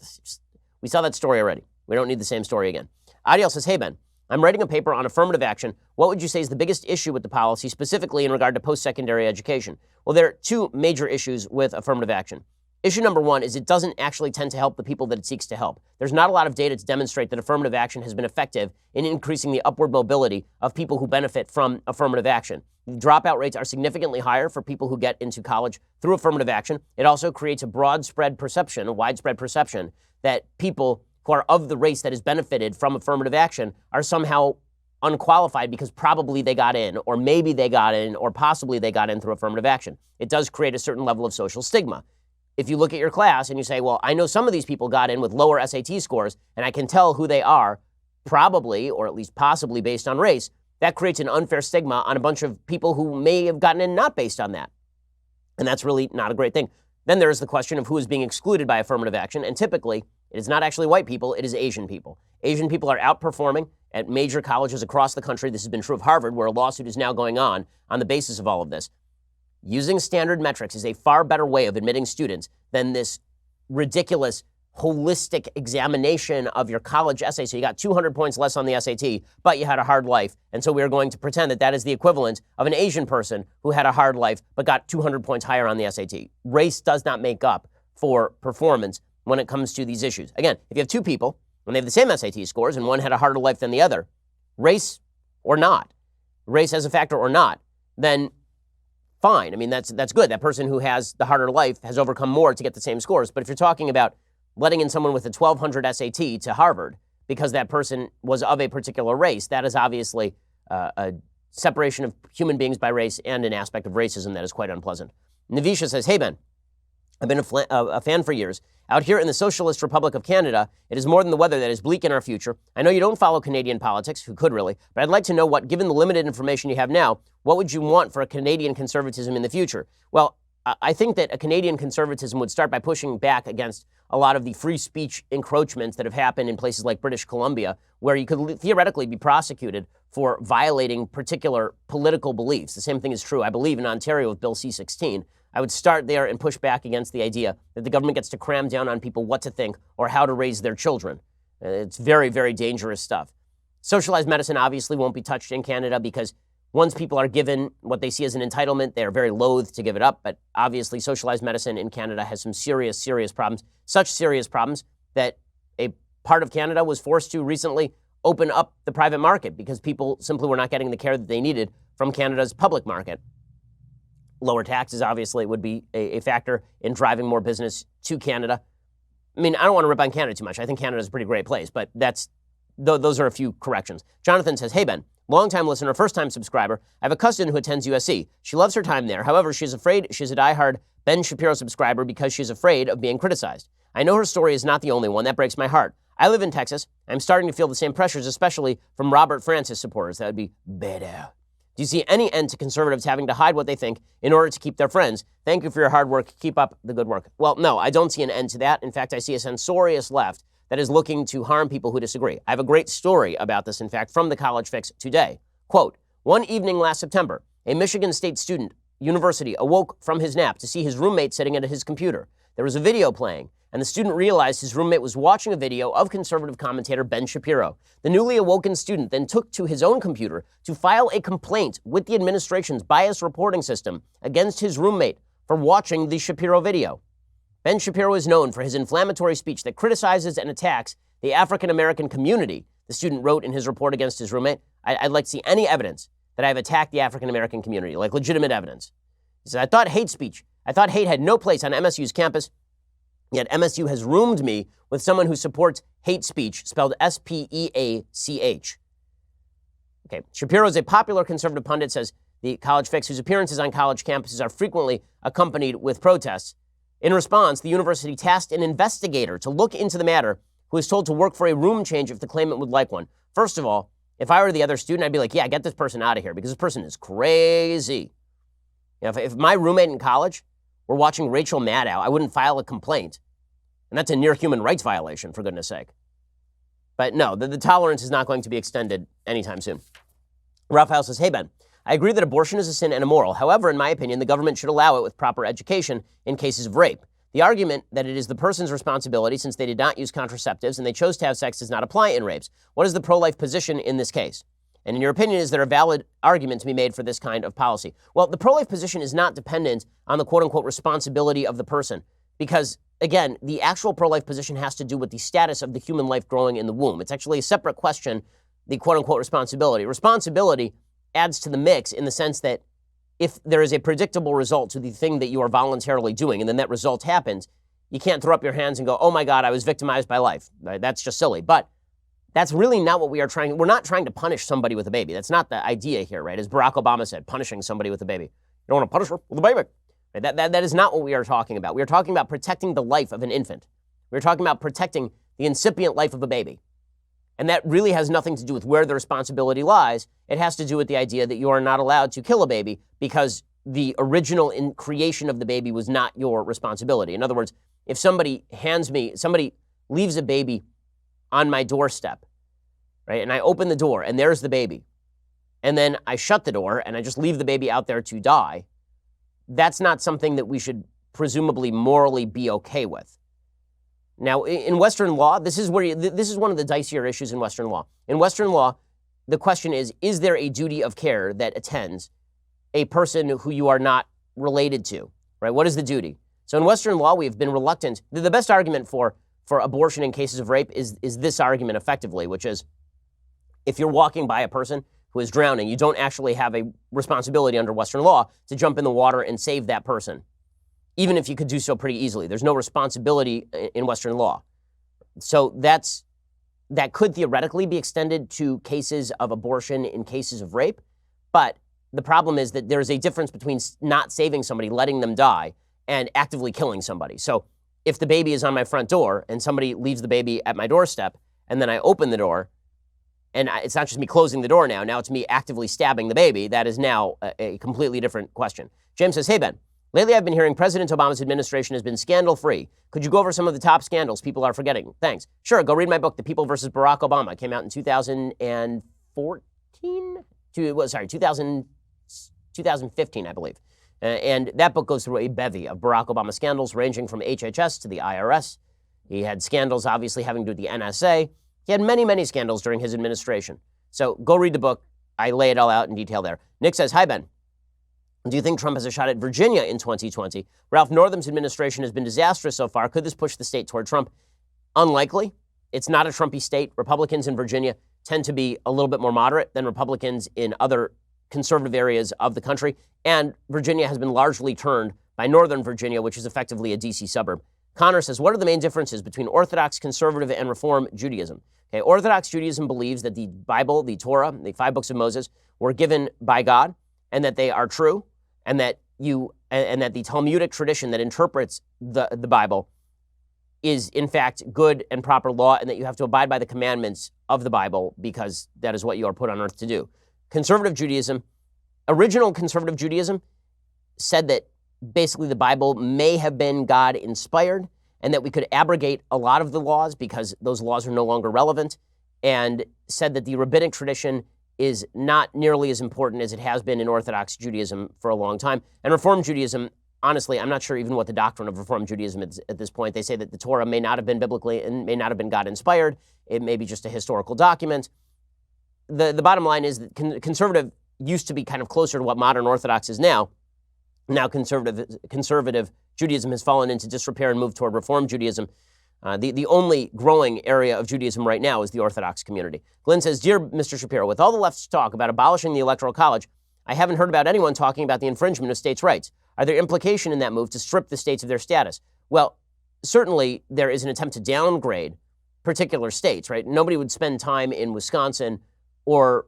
Speaker 1: We saw that story already. We don't need the same story again. Adiel says, hey, Ben, I'm writing a paper on affirmative action. What would you say is the biggest issue with the policy, specifically in regard to post-secondary education? Well, there are two major issues with affirmative action. Issue number one is it doesn't actually tend to help the people that it seeks to help. There's not a lot of data to demonstrate that affirmative action has been effective in increasing the upward mobility of people who benefit from affirmative action. The dropout rates are significantly higher for people who get into college through affirmative action. It also creates a widespread perception that people who are of the race that has benefited from affirmative action are somehow unqualified because probably they got in, or maybe they got in, or possibly they got in through affirmative action. It does create a certain level of social stigma. If you look at your class and you say, well, I know some of these people got in with lower SAT scores, and I can tell who they are, probably, or at least possibly based on race, that creates an unfair stigma on a bunch of people who may have gotten in not based on that. And that's really not a great thing. Then there is the question of who is being excluded by affirmative action, and typically, it is not actually white people, it is Asian people. Asian people are outperforming at major colleges across the country. This has been true of Harvard, where a lawsuit is now going on the basis of all of this. Using standard metrics is a far better way of admitting students than this ridiculous holistic examination of your college essay. So you got 200 points less on the SAT, but you had a hard life. And so we are going to pretend that that is the equivalent of an Asian person who had a hard life, but got 200 points higher on the SAT. Race does not make up for performance when it comes to these issues. Again, if you have two people and they have the same SAT scores and one had a harder life than the other, race or not, race as a factor or not, then fine. I mean, that's good. That person who has the harder life has overcome more to get the same scores. But if you're talking about letting in someone with a 1200 SAT to Harvard because that person was of a particular race, that is obviously a separation of human beings by race and an aspect of racism that is quite unpleasant. Navisha says, hey, Ben, I've been a fan for years. Out here in the Socialist Republic of Canada, it is more than the weather that is bleak in our future. I know you don't follow Canadian politics, who could really, but I'd like to know what, given the limited information you have now, what would you want for a Canadian conservatism in the future? Well, I think that a Canadian conservatism would start by pushing back against a lot of the free speech encroachments that have happened in places like British Columbia, where you could theoretically be prosecuted for violating particular political beliefs. The same thing is true, I believe, in Ontario with Bill C-16. I would start there and push back against the idea that the government gets to cram down on people what to think or how to raise their children. It's very, very dangerous stuff. Socialized medicine obviously won't be touched in Canada because once people are given what they see as an entitlement, they are very loath to give it up. But obviously, socialized medicine in Canada has some serious, serious problems. Such serious problems that a part of Canada was forced to recently open up the private market because people simply were not getting the care that they needed from Canada's public market. Lower taxes, obviously, would be a factor in driving more business to Canada. I mean, I don't want to rip on Canada too much. I think Canada is a pretty great place, but those are a few corrections. Jonathan says, hey, Ben, longtime listener, first-time subscriber. I have a cousin who attends USC. She loves her time there. However, she's afraid she's a diehard Ben Shapiro subscriber because she's afraid of being criticized. I know her story is not the only one. That breaks my heart. I live in Texas. I'm starting to feel the same pressures, especially from Robert Francis supporters. That would be better. Do you see any end to conservatives having to hide what they think in order to keep their friends? Thank you for your hard work. Keep up the good work. Well, no, I don't see an end to that. In fact, I see a censorious left that is looking to harm people who disagree. I have a great story about this, in fact, from the College Fix today. Quote, one evening last September, a Michigan State student, university, awoke from his nap to see his roommate sitting at his computer. There was a video playing, and the student realized his roommate was watching a video of conservative commentator Ben Shapiro. The newly awoken student then took to his own computer to file a complaint with the administration's bias reporting system against his roommate for watching the Shapiro video. Ben Shapiro is known for his inflammatory speech that criticizes and attacks the African American community, the student wrote in his report against his roommate. I'd like to see any evidence that I have attacked the African American community, like legitimate evidence. He said, I thought hate had no place on MSU's campus, yet MSU has roomed me with someone who supports hate speech, spelled S-P-E-A-C-H. Okay, Shapiro is a popular conservative pundit, says the College Fix, whose appearances on college campuses are frequently accompanied with protests. In response, the university tasked an investigator to look into the matter who is told to work for a room change if the claimant would like one. First of all, if I were the other student, I'd be like, yeah, get this person out of here because this person is crazy. You know, if my roommate in college were watching Rachel Maddow, I wouldn't file a complaint. And that's a near human rights violation, for goodness sake. But no, the tolerance is not going to be extended anytime soon. Raphael says, hey, Ben, I agree that abortion is a sin and immoral. However, in my opinion, the government should allow it with proper education in cases of rape. The argument that it is the person's responsibility since they did not use contraceptives and they chose to have sex does not apply in rapes. What is the pro-life position in this case? And in your opinion, is there a valid argument to be made for this kind of policy? Well, the pro-life position is not dependent on the quote-unquote responsibility of the person because, again, the actual pro-life position has to do with the status of the human life growing in the womb. It's actually a separate question, the quote-unquote responsibility. Responsibility adds to the mix in the sense that if there is a predictable result to the thing that you are voluntarily doing and then that result happens, you can't throw up your hands and go, oh my God, I was victimized by life. Right? That's just silly. But that's really not what we are trying. We're not trying to punish somebody with a baby. That's not the idea here, right? As Barack Obama said, punishing somebody with a baby. You don't want to punish her with a baby. Right? That is not what we are talking about. We are talking about protecting the life of an infant. We're talking about protecting the incipient life of a baby. And that really has nothing to do with where the responsibility lies. It has to do with the idea that you are not allowed to kill a baby because the original creation of the baby was not your responsibility. In other words, if somebody leaves a baby on my doorstep, right, and I open the door and there's the baby, and then I shut the door and I just leave the baby out there to die, that's not something that we should presumably morally be okay with. Now, in Western law, this is one of the dicier issues in Western law. In Western law, the question is there a duty of care that attends a person who you are not related to, right? What is the duty? So in Western law, we've been reluctant. The best argument for abortion in cases of rape is this argument effectively, which is if you're walking by a person who is drowning, you don't actually have a responsibility under Western law to jump in the water and save that person, even if you could do so pretty easily. There's no responsibility in Western law. So that could theoretically be extended to cases of abortion in cases of rape. But the problem is that there's a difference between not saving somebody, letting them die, and actively killing somebody. So if the baby is on my front door and somebody leaves the baby at my doorstep, and then I open the door, and it's not just me closing the door now it's me actively stabbing the baby, that is now a completely different question. James says, hey, Ben, lately I've been hearing President Obama's administration has been scandal-free. Could you go over some of the top scandals people are forgetting? Thanks. Sure, go read my book, The People versus Barack Obama. It came out in 2015, I believe. And that book goes through a bevy of Barack Obama scandals ranging from HHS to the IRS. He had scandals obviously having to do with the NSA. He had many, many scandals during his administration. So go read the book. I lay it all out in detail there. Nick says, hi, Ben. Do you think Trump has a shot at Virginia in 2020? Ralph Northam's administration has been disastrous so far. Could this push the state toward Trump? Unlikely. It's not a Trumpy state. Republicans in Virginia tend to be a little bit more moderate than Republicans in other conservative areas of the country. And Virginia has been largely turned by Northern Virginia, which is effectively a D.C. suburb. Connor says, what are the main differences between Orthodox, Conservative, and Reform Judaism? Okay, Orthodox Judaism believes that the Bible, the Torah, the 5 books of Moses were given by God and that they are true, and that the Talmudic tradition that interprets the Bible is in fact good and proper law, and that you have to abide by the commandments of the Bible because that is what you are put on earth to do. Conservative Judaism original conservative Judaism said that basically the Bible may have been God-inspired and that we could abrogate a lot of the laws because those laws are no longer relevant, and said that the rabbinic tradition is not nearly as important as it has been in Orthodox Judaism for a long time. And Reform Judaism, honestly, I'm not sure even what the doctrine of Reform Judaism is at this point. They say that the Torah may not have been biblically and may not have been God-inspired. It may be just a historical document. The bottom line is that conservative used to be kind of closer to what modern Orthodox is now. Now conservative Judaism has fallen into disrepair and moved toward Reform Judaism. The only growing area of Judaism right now is the Orthodox community. Glenn says, Dear Mr. Shapiro, with all the left's talk about abolishing the Electoral College, I haven't heard about anyone talking about the infringement of states' rights. Are there implications in that move to strip the states of their status? Well, certainly there is an attempt to downgrade particular states, right? Nobody would spend time in Wisconsin or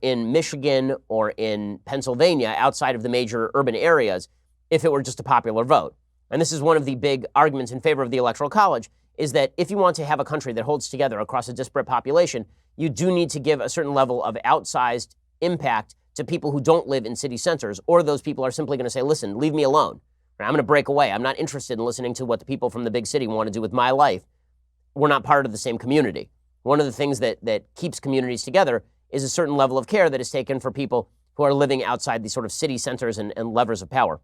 Speaker 1: in Michigan or in Pennsylvania outside of the major urban areas if it were just a popular vote. And this is one of the big arguments in favor of the Electoral College, is that if you want to have a country that holds together across a disparate population, you do need to give a certain level of outsized impact to people who don't live in city centers, or those people are simply going to say, listen, leave me alone. I'm going to break away. I'm not interested in listening to what the people from the big city want to do with my life. We're not part of the same community. One of the things that keeps communities together is a certain level of care that is taken for people who are living outside these sort of city centers and levers of power.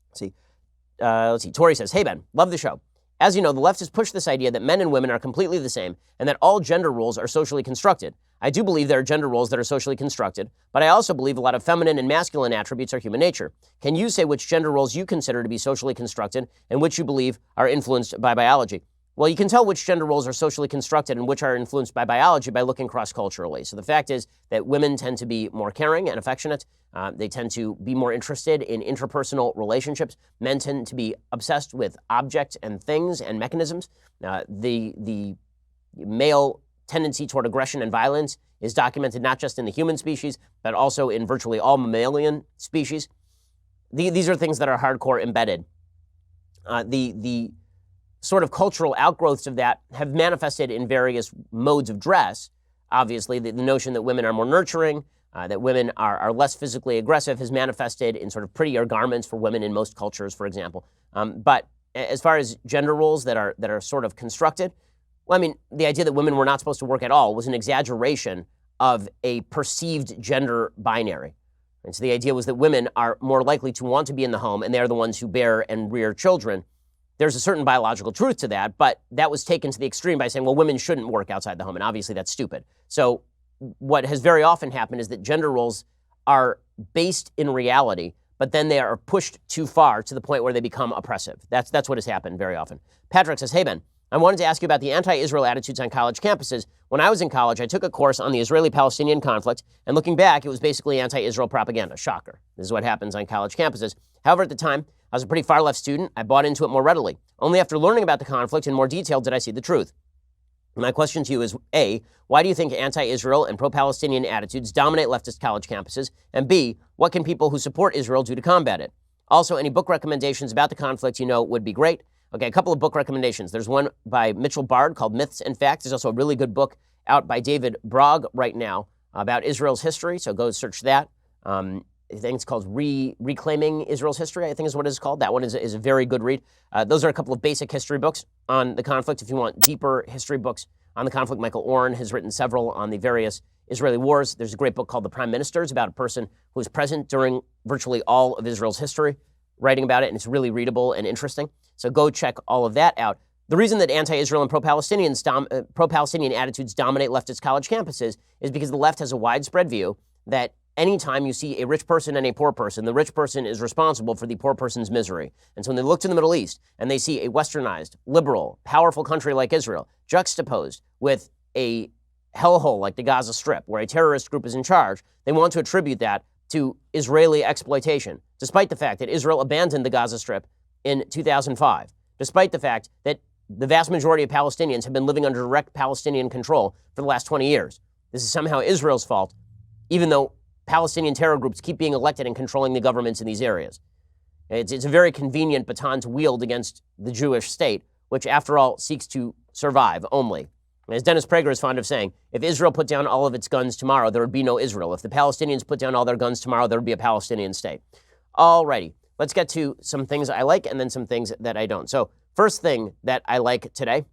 Speaker 1: Let's see. Tori says, hey, Ben, love the show. As you know, the left has pushed this idea that men and women are completely the same and that all gender roles are socially constructed. I do believe there are gender roles that are socially constructed, but I also believe a lot of feminine and masculine attributes are human nature. Can you say which gender roles you consider to be socially constructed and which you believe are influenced by biology? Well, you can tell which gender roles are socially constructed and which are influenced by biology by looking cross-culturally. So the fact is that women tend to be more caring and affectionate. They tend to be more interested in interpersonal relationships. Men tend to be obsessed with objects and things and mechanisms. The male tendency toward aggression and violence is documented not just in the human species, but also in virtually all mammalian species. These are things that are hardcore embedded. The sort of cultural outgrowths of that have manifested in various modes of dress. Obviously, the notion that women are more nurturing, that women are less physically aggressive has manifested in sort of prettier garments for women in most cultures, for example. But as far as gender roles that are sort of constructed, well, I mean, the idea that women were not supposed to work at all was an exaggeration of a perceived gender binary. And so the idea was that women are more likely to want to be in the home, and they're the ones who bear and rear children. There's a certain biological truth to that, but that was taken to the extreme by saying, well, women shouldn't work outside the home, and obviously that's stupid. So what has very often happened is that gender roles are based in reality, but then they are pushed too far to the point where they become oppressive. That's what has happened very often. Patrick says, hey, Ben, I wanted to ask you about the anti-Israel attitudes on college campuses. When I was in college, I took a course on the Israeli-Palestinian conflict, and looking back, it was basically anti-Israel propaganda. Shocker. This is what happens on college campuses. However, at the time, I was a pretty far-left student. I bought into it more readily. Only after learning about the conflict in more detail did I see the truth. My question to you is, A, why do you think anti-Israel and pro-Palestinian attitudes dominate leftist college campuses? And B, what can people who support Israel do to combat it? Also, any book recommendations about the conflict you know would be great. Okay, a couple of book recommendations. There's one by Mitchell Bard called Myths and Facts. There's also a really good book out by David Brogg right now about Israel's history, so go search that. I think it's called Reclaiming Israel's History, I think is what it's called. That one is a very good read. Those are a couple of basic history books on the conflict. If you want deeper history books on the conflict, Michael Oren has written several on the various Israeli wars. There's a great book called The Prime Ministers about a person who was present during virtually all of Israel's history, writing about it, and it's really readable and interesting. So go check all of that out. The reason that anti-Israel and pro-Palestinian attitudes dominate leftist college campuses is because the left has a widespread view that anytime you see a rich person and a poor person, the rich person is responsible for the poor person's misery. And so when they look to the Middle East and they see a westernized, liberal, powerful country like Israel juxtaposed with a hellhole like the Gaza Strip, where a terrorist group is in charge, they want to attribute that to Israeli exploitation, despite the fact that Israel abandoned the Gaza Strip in 2005, despite the fact that the vast majority of Palestinians have been living under direct Palestinian control for the last 20 years. This is somehow Israel's fault, even though Palestinian terror groups keep being elected and controlling the governments in these areas. It's a very convenient baton to wield against the Jewish state, which, after all, seeks to survive only. As Dennis Prager is fond of saying, if Israel put down all of its guns tomorrow, there would be no Israel. If the Palestinians put down all their guns tomorrow, there would be a Palestinian state. Alrighty, let's get to some things I like and then some things that I don't. So first thing that I like today,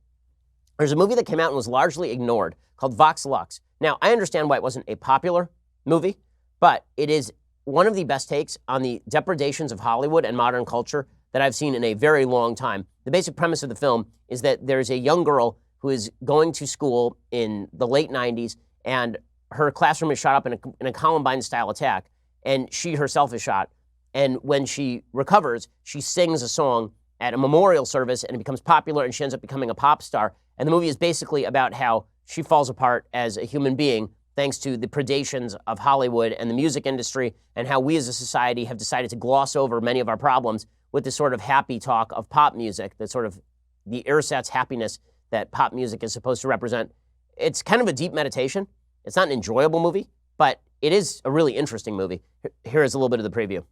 Speaker 1: there's a movie that came out and was largely ignored called Vox Lux. Now, I understand why it wasn't a popular movie, but it is one of the best takes on the depredations of Hollywood and modern culture that I've seen in a very long time. The basic premise of the film is that there's a young girl who is going to school in the late 90s, and her classroom is shot up in a Columbine-style attack, and she herself is shot. And when she recovers, she sings a song at a memorial service, and it becomes popular, and she ends up becoming a pop star. And the movie is basically about how she falls apart as a human being thanks to the predations of Hollywood and the music industry, and how we as a society have decided to gloss over many of our problems with this sort of happy talk of pop music, the sort of the ersatz happiness that pop music is supposed to represent. It's kind of a deep meditation. It's not an enjoyable movie, but it is a really interesting movie. Here is a little bit of the preview.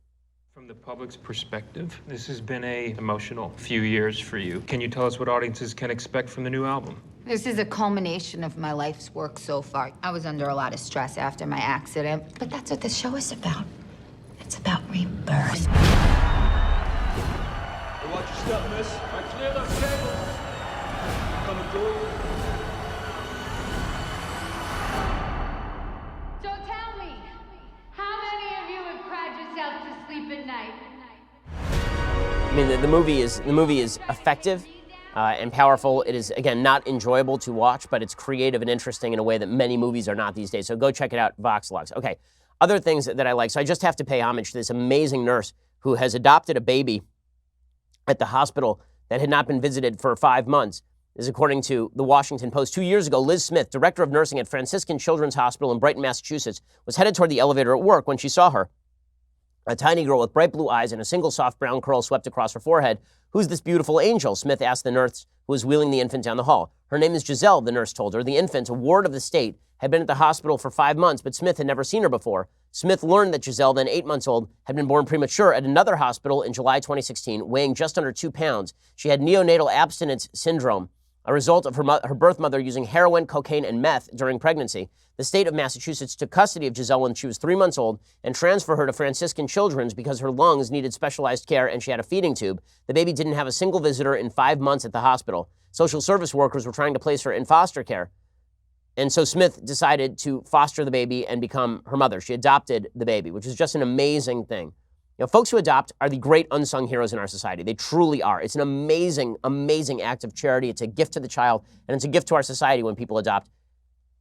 Speaker 9: From the public's perspective, this has been an emotional few years for you. Can you tell us what audiences can expect from the new album?
Speaker 10: This is a culmination of my life's work so far. I was under a lot of stress after my accident, but that's what this show is about. It's about rebirth.
Speaker 11: Watch your step, miss. I clear those tables. Coming through.
Speaker 12: So tell me, how many of you have cried yourself to sleep at night?
Speaker 1: I mean, the movie is effective and powerful. It is, again, not enjoyable to watch, but it's creative and interesting in a way that many movies are not these days. So go check it out, Vox Lux. Okay, other things that I like. So I just have to pay homage to this amazing nurse who has adopted a baby at the hospital that had not been visited for 5 months. This is according to the Washington Post. 2 years ago, Liz Smith, director of nursing at Franciscan Children's Hospital in Brighton, Massachusetts, was headed toward the elevator at work when she saw her. A tiny girl with bright blue eyes and a single soft brown curl swept across her forehead. "Who's this beautiful angel?" Smith asked the nurse who was wheeling the infant down the hall. "Her name is Giselle," the nurse told her. The infant, a ward of the state, had been at the hospital for 5 months, but Smith had never seen her before. Smith learned that Giselle, then 8 months old, had been born premature at another hospital in July 2016, weighing just under 2 pounds. She had neonatal abstinence syndrome, a result of her birth mother using heroin, cocaine, and meth during pregnancy. The state of Massachusetts took custody of Giselle when she was 3 months old and transferred her to Franciscan Children's because her lungs needed specialized care and she had a feeding tube. The baby didn't have a single visitor in 5 months at the hospital. Social service workers were trying to place her in foster care. And so Smith decided to foster the baby and become her mother. She adopted the baby, which is just an amazing thing. You know, folks who adopt are the great unsung heroes in our society. They truly are. It's an amazing, amazing act of charity. It's a gift to the child, and it's a gift to our society when people adopt.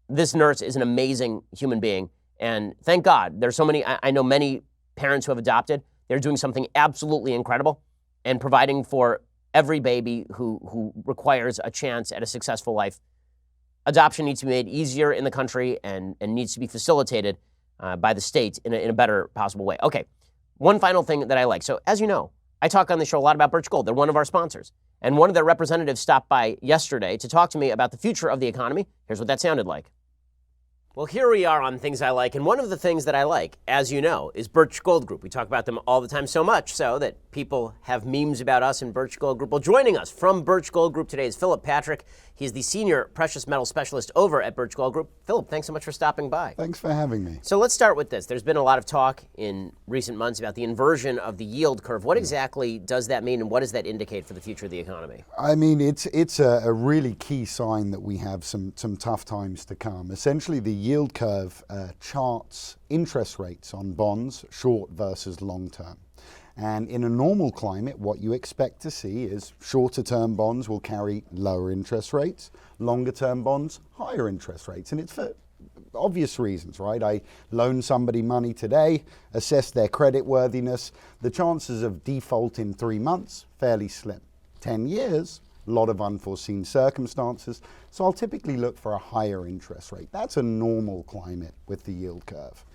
Speaker 1: This nurse is an amazing human being, and thank God. There's so many, I know many parents who have adopted. They're doing something absolutely incredible and providing for every baby who requires a chance at a successful life. Adoption needs to be made easier in the country and needs to be facilitated by the state in a better possible way. Okay, one final thing that I like. So as you know, I talk on the show a lot about Birch Gold. They're one of our sponsors. And one of their representatives stopped by yesterday to talk to me about the future of the economy. Here's what that sounded like. Well, here we are on Things I Like, and one of the things that I like, as you know, is Birch Gold Group. We talk about them all the time, so much so that people have memes about us in Birch Gold Group. Well, joining us from Birch Gold Group today is Philip Patrick. He is the Senior Precious Metal Specialist over at Birch Gold Group. Philip, thanks so much for stopping by.
Speaker 13: Thanks for having me.
Speaker 1: So let's start with this. There's been a lot of talk in recent months about the inversion of the yield curve. What exactly does that mean, and what does that indicate for the future of the economy?
Speaker 13: I mean, it's a really key sign that we have some tough times to come. Essentially, the yield curve charts interest rates on bonds, short versus long term. And in a normal climate, what you expect to see is shorter term bonds will carry lower interest rates, longer term bonds, higher interest rates. And it's for obvious reasons, right? I loan somebody money today, assess their credit worthiness. The chances of default in 3 months, fairly slim. 10 years, a lot of unforeseen circumstances. So I'll typically look for a higher interest rate. That's a normal climate with the yield curve.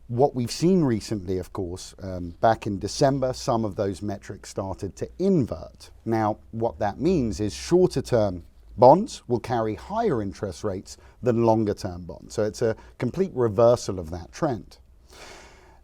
Speaker 13: What we've seen recently, of course, back in December, some of those metrics started to invert. Now, what that means is shorter term bonds will carry higher interest rates than longer term bonds. So it's a complete reversal of that trend.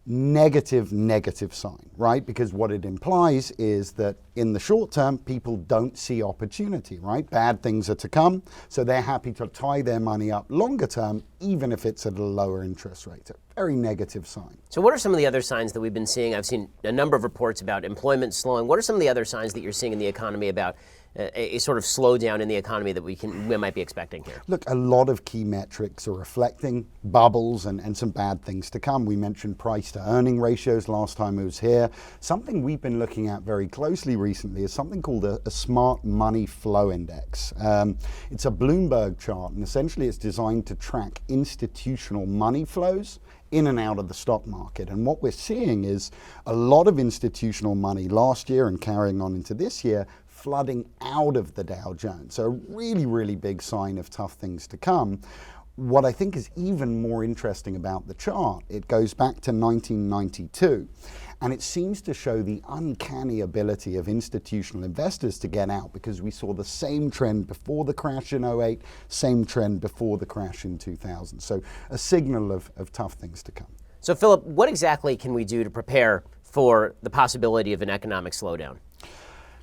Speaker 13: negative sign, right? Because what it implies is that in the short term, people don't see opportunity, right? Bad things are to come, so they're happy to tie their money up longer term, even if it's at a lower interest rate. A very negative sign.
Speaker 1: So what are some of the other signs that we've been seeing? I've seen a number of reports about employment slowing. What are some of the other signs that you're seeing in the economy about a sort of slowdown in the economy that we might be expecting here?
Speaker 13: Look, a lot of key metrics are reflecting bubbles and some bad things to come. We mentioned price to earning ratios last time I was here. Something we've been looking at very closely recently is something called a smart money flow index. It's a Bloomberg chart, and essentially it's designed to track institutional money flows in and out of the stock market. And what we're seeing is a lot of institutional money last year and carrying on into this year flooding out of the Dow Jones. So a really, really big sign of tough things to come. What I think is even more interesting about the chart, it goes back to 1992, and it seems to show the uncanny ability of institutional investors to get out, because we saw the same trend before the crash in 2008, same trend before the crash in 2000. So a signal of tough things to come.
Speaker 1: So Philip, what exactly can we do to prepare for the possibility of an economic slowdown?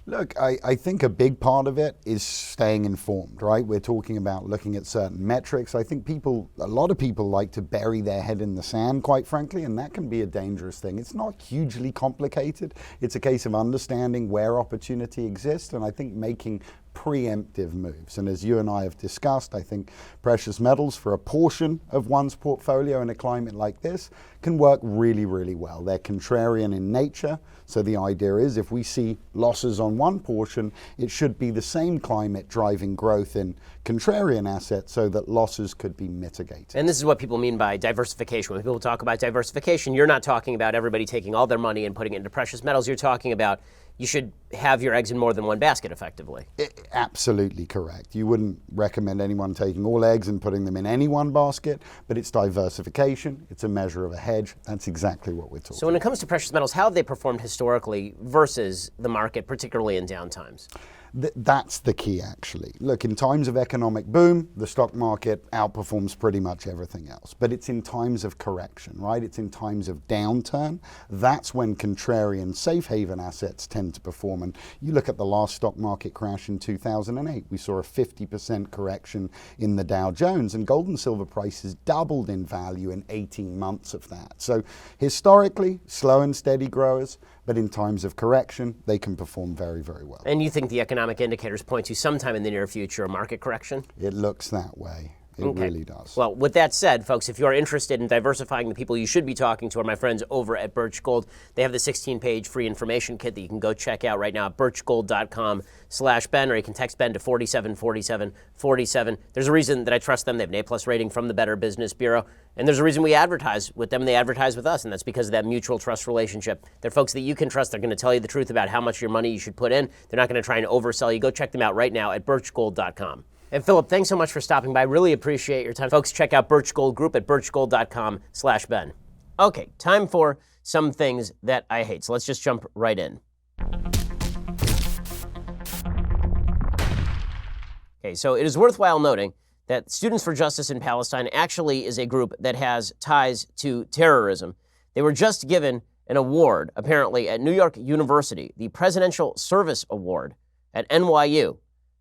Speaker 13: Look, I think a big part of it is staying informed, right? We're talking about looking at certain metrics. I think a lot of people like to bury their head in the sand, quite frankly, and that can be a dangerous thing. It's not hugely complicated. It's a case of understanding where opportunity exists, and I think making preemptive moves. And as you and I have discussed, I think precious metals for a portion of one's portfolio in a climate like this can work really, really well. They're contrarian in nature. So the idea is if we see losses on one portion, it should be the same climate driving growth in contrarian assets so that losses could be mitigated.
Speaker 1: And this is what people mean by diversification. When people talk about diversification, you're not talking about everybody taking all their money and putting it into precious metals. You're talking about you should have your eggs in more than one basket, effectively.
Speaker 13: Absolutely correct. You wouldn't recommend anyone taking all eggs and putting them in any one basket, but it's diversification. It's a measure of a hedge. That's exactly what we're talking about.
Speaker 1: So when it comes to precious metals, how have they performed historically versus the market, particularly in down times?
Speaker 13: That's the key, actually. Look, in times of economic boom, the stock market outperforms pretty much everything else. But it's in times of correction, right? It's in times of downturn. That's when contrarian safe haven assets tend to perform. And you look at the last stock market crash in 2008, we saw a 50% correction in the Dow Jones, and gold and silver prices doubled in value in 18 months of that. So historically, slow and steady growers, but in times of correction, they can perform very, very well.
Speaker 1: And you think the economic indicators point to sometime in the near future a market correction?
Speaker 13: It looks that way. It really does.
Speaker 1: Well, with that said, folks, if you are interested in diversifying, the people you should be talking to are my friends over at Birch Gold. They have the 16-page free information kit that you can go check out right now at birchgold.com/Ben, or you can text Ben to 474747. There's a reason that I trust them. They have an A+ rating from the Better Business Bureau. And there's a reason we advertise with them. They advertise with us, and that's because of that mutual trust relationship. They're folks that you can trust. They're going to tell you the truth about how much your money you should put in. They're not going to try and oversell you. Go check them out right now at birchgold.com. And Philip, thanks so much for stopping by. Really appreciate your time. Folks, check out Birch Gold Group at birchgold.com/Ben. Okay, time for some things that I hate. So let's just jump right in. Okay, so it is worthwhile noting that Students for Justice in Palestine actually is a group that has ties to terrorism. They were just given an award, apparently, at New York University, the Presidential Service Award at NYU.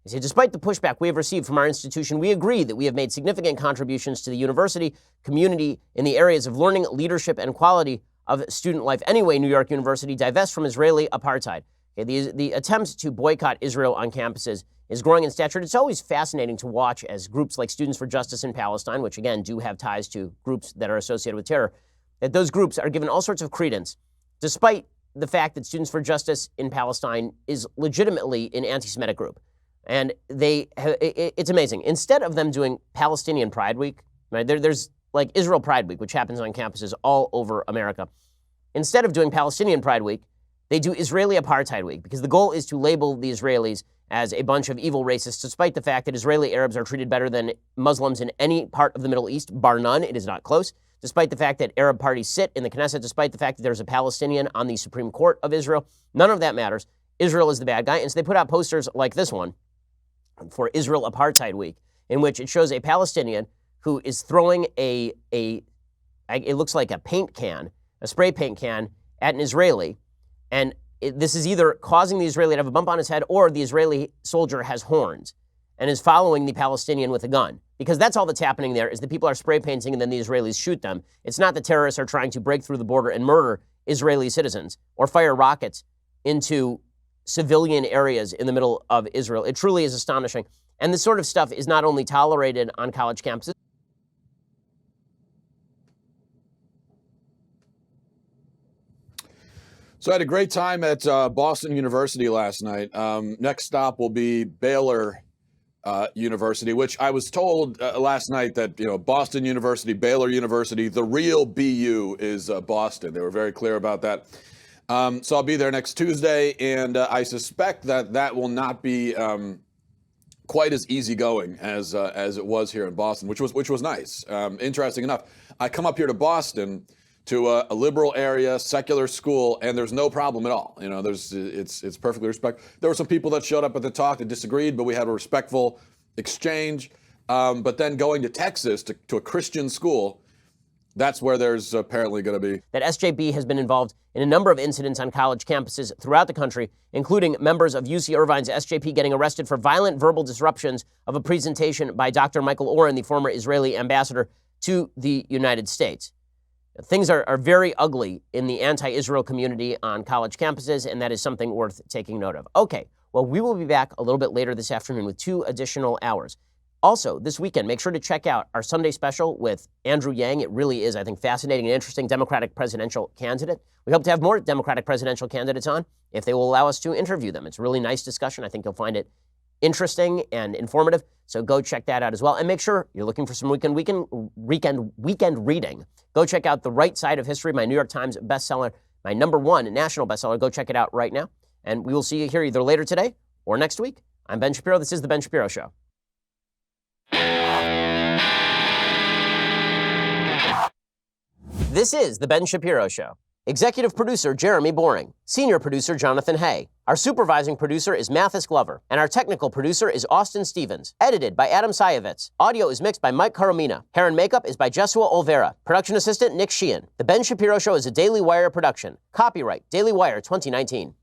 Speaker 1: They say, despite the pushback we have received from our institution, we agree that we have made significant contributions to the university community in the areas of learning, leadership, and quality of student life. Anyway, New York University divests from Israeli apartheid. Okay, the attempt to boycott Israel on campuses is growing in stature. It's always fascinating to watch as groups like Students for Justice in Palestine, which again do have ties to groups that are associated with terror, that those groups are given all sorts of credence, despite the fact that Students for Justice in Palestine is legitimately an anti-Semitic group. And it's amazing. Instead of them doing Palestinian Pride Week, right, there's like Israel Pride Week, which happens on campuses all over America. Instead of doing Palestinian Pride Week, they do Israeli Apartheid Week, because the goal is to label the Israelis as a bunch of evil racists, despite the fact that Israeli Arabs are treated better than Muslims in any part of the Middle East, bar none. It is not close. Despite the fact that Arab parties sit in the Knesset, despite the fact that there's a Palestinian on the Supreme Court of Israel, none of that matters. Israel is the bad guy. And so they put out posters like this one for Israel Apartheid Week, in which it shows a Palestinian who is throwing it looks like a paint can a spray paint can at an Israeli, and this is either causing the Israeli to have a bump on his head or the Israeli soldier has horns and is following the Palestinian with a gun. Because that's all that's happening there, is the people are spray painting and then the Israelis shoot them. It's not that terrorists are trying to break through the border and murder Israeli citizens or fire rockets into civilian areas in the middle of Israel. It truly is astonishing. And this sort of stuff is not only tolerated on college campuses.
Speaker 14: So I had a great time at Boston University last night. Next stop will be Baylor University, which I was told last night that, Boston University, Baylor University, the real BU is Boston. They were very clear about that. So I'll be there next Tuesday, and I suspect that will not be quite as easygoing as it was here in Boston, which was nice. Interesting enough, I come up here to Boston, to a liberal area, secular school, and there's no problem at all. It's perfectly respectful. There were some people that showed up at the talk that disagreed, but we had a respectful exchange. But then going to Texas, to a Christian school, that's where there's apparently going to be.
Speaker 1: That SJB has been involved in a number of incidents on college campuses throughout the country, including members of UC Irvine's SJP getting arrested for violent verbal disruptions of a presentation by Dr. Michael Oren, the former Israeli ambassador to the United States. Things are very ugly in the anti-Israel community on college campuses, and that is something worth taking note of. Okay, well, we will be back a little bit later this afternoon with 2 additional hours. Also, this weekend, make sure to check out our Sunday special with Andrew Yang. It really is, I think, fascinating and interesting Democratic presidential candidate. We hope to have more Democratic presidential candidates on if they will allow us to interview them. It's a really nice discussion. I think you'll find it interesting and informative. So go check that out as well. And make sure you're looking for some weekend reading. Go check out The Right Side of History, my New York Times bestseller, my #1 national bestseller. Go check it out right now. And we will see you here either later today or next week. I'm Ben Shapiro. This is The Ben Shapiro Show. This is The Ben Shapiro Show. Executive producer Jeremy Boring. Senior producer Jonathan Hay. Our supervising producer is Mathis Glover. And our technical producer is Austin Stevens. Edited by Adam Sayevitz. Audio is mixed by Mike Caromina. Hair and makeup is by Jesua Olvera. Production assistant Nick Sheehan. The Ben Shapiro Show is a Daily Wire production. Copyright Daily Wire 2019.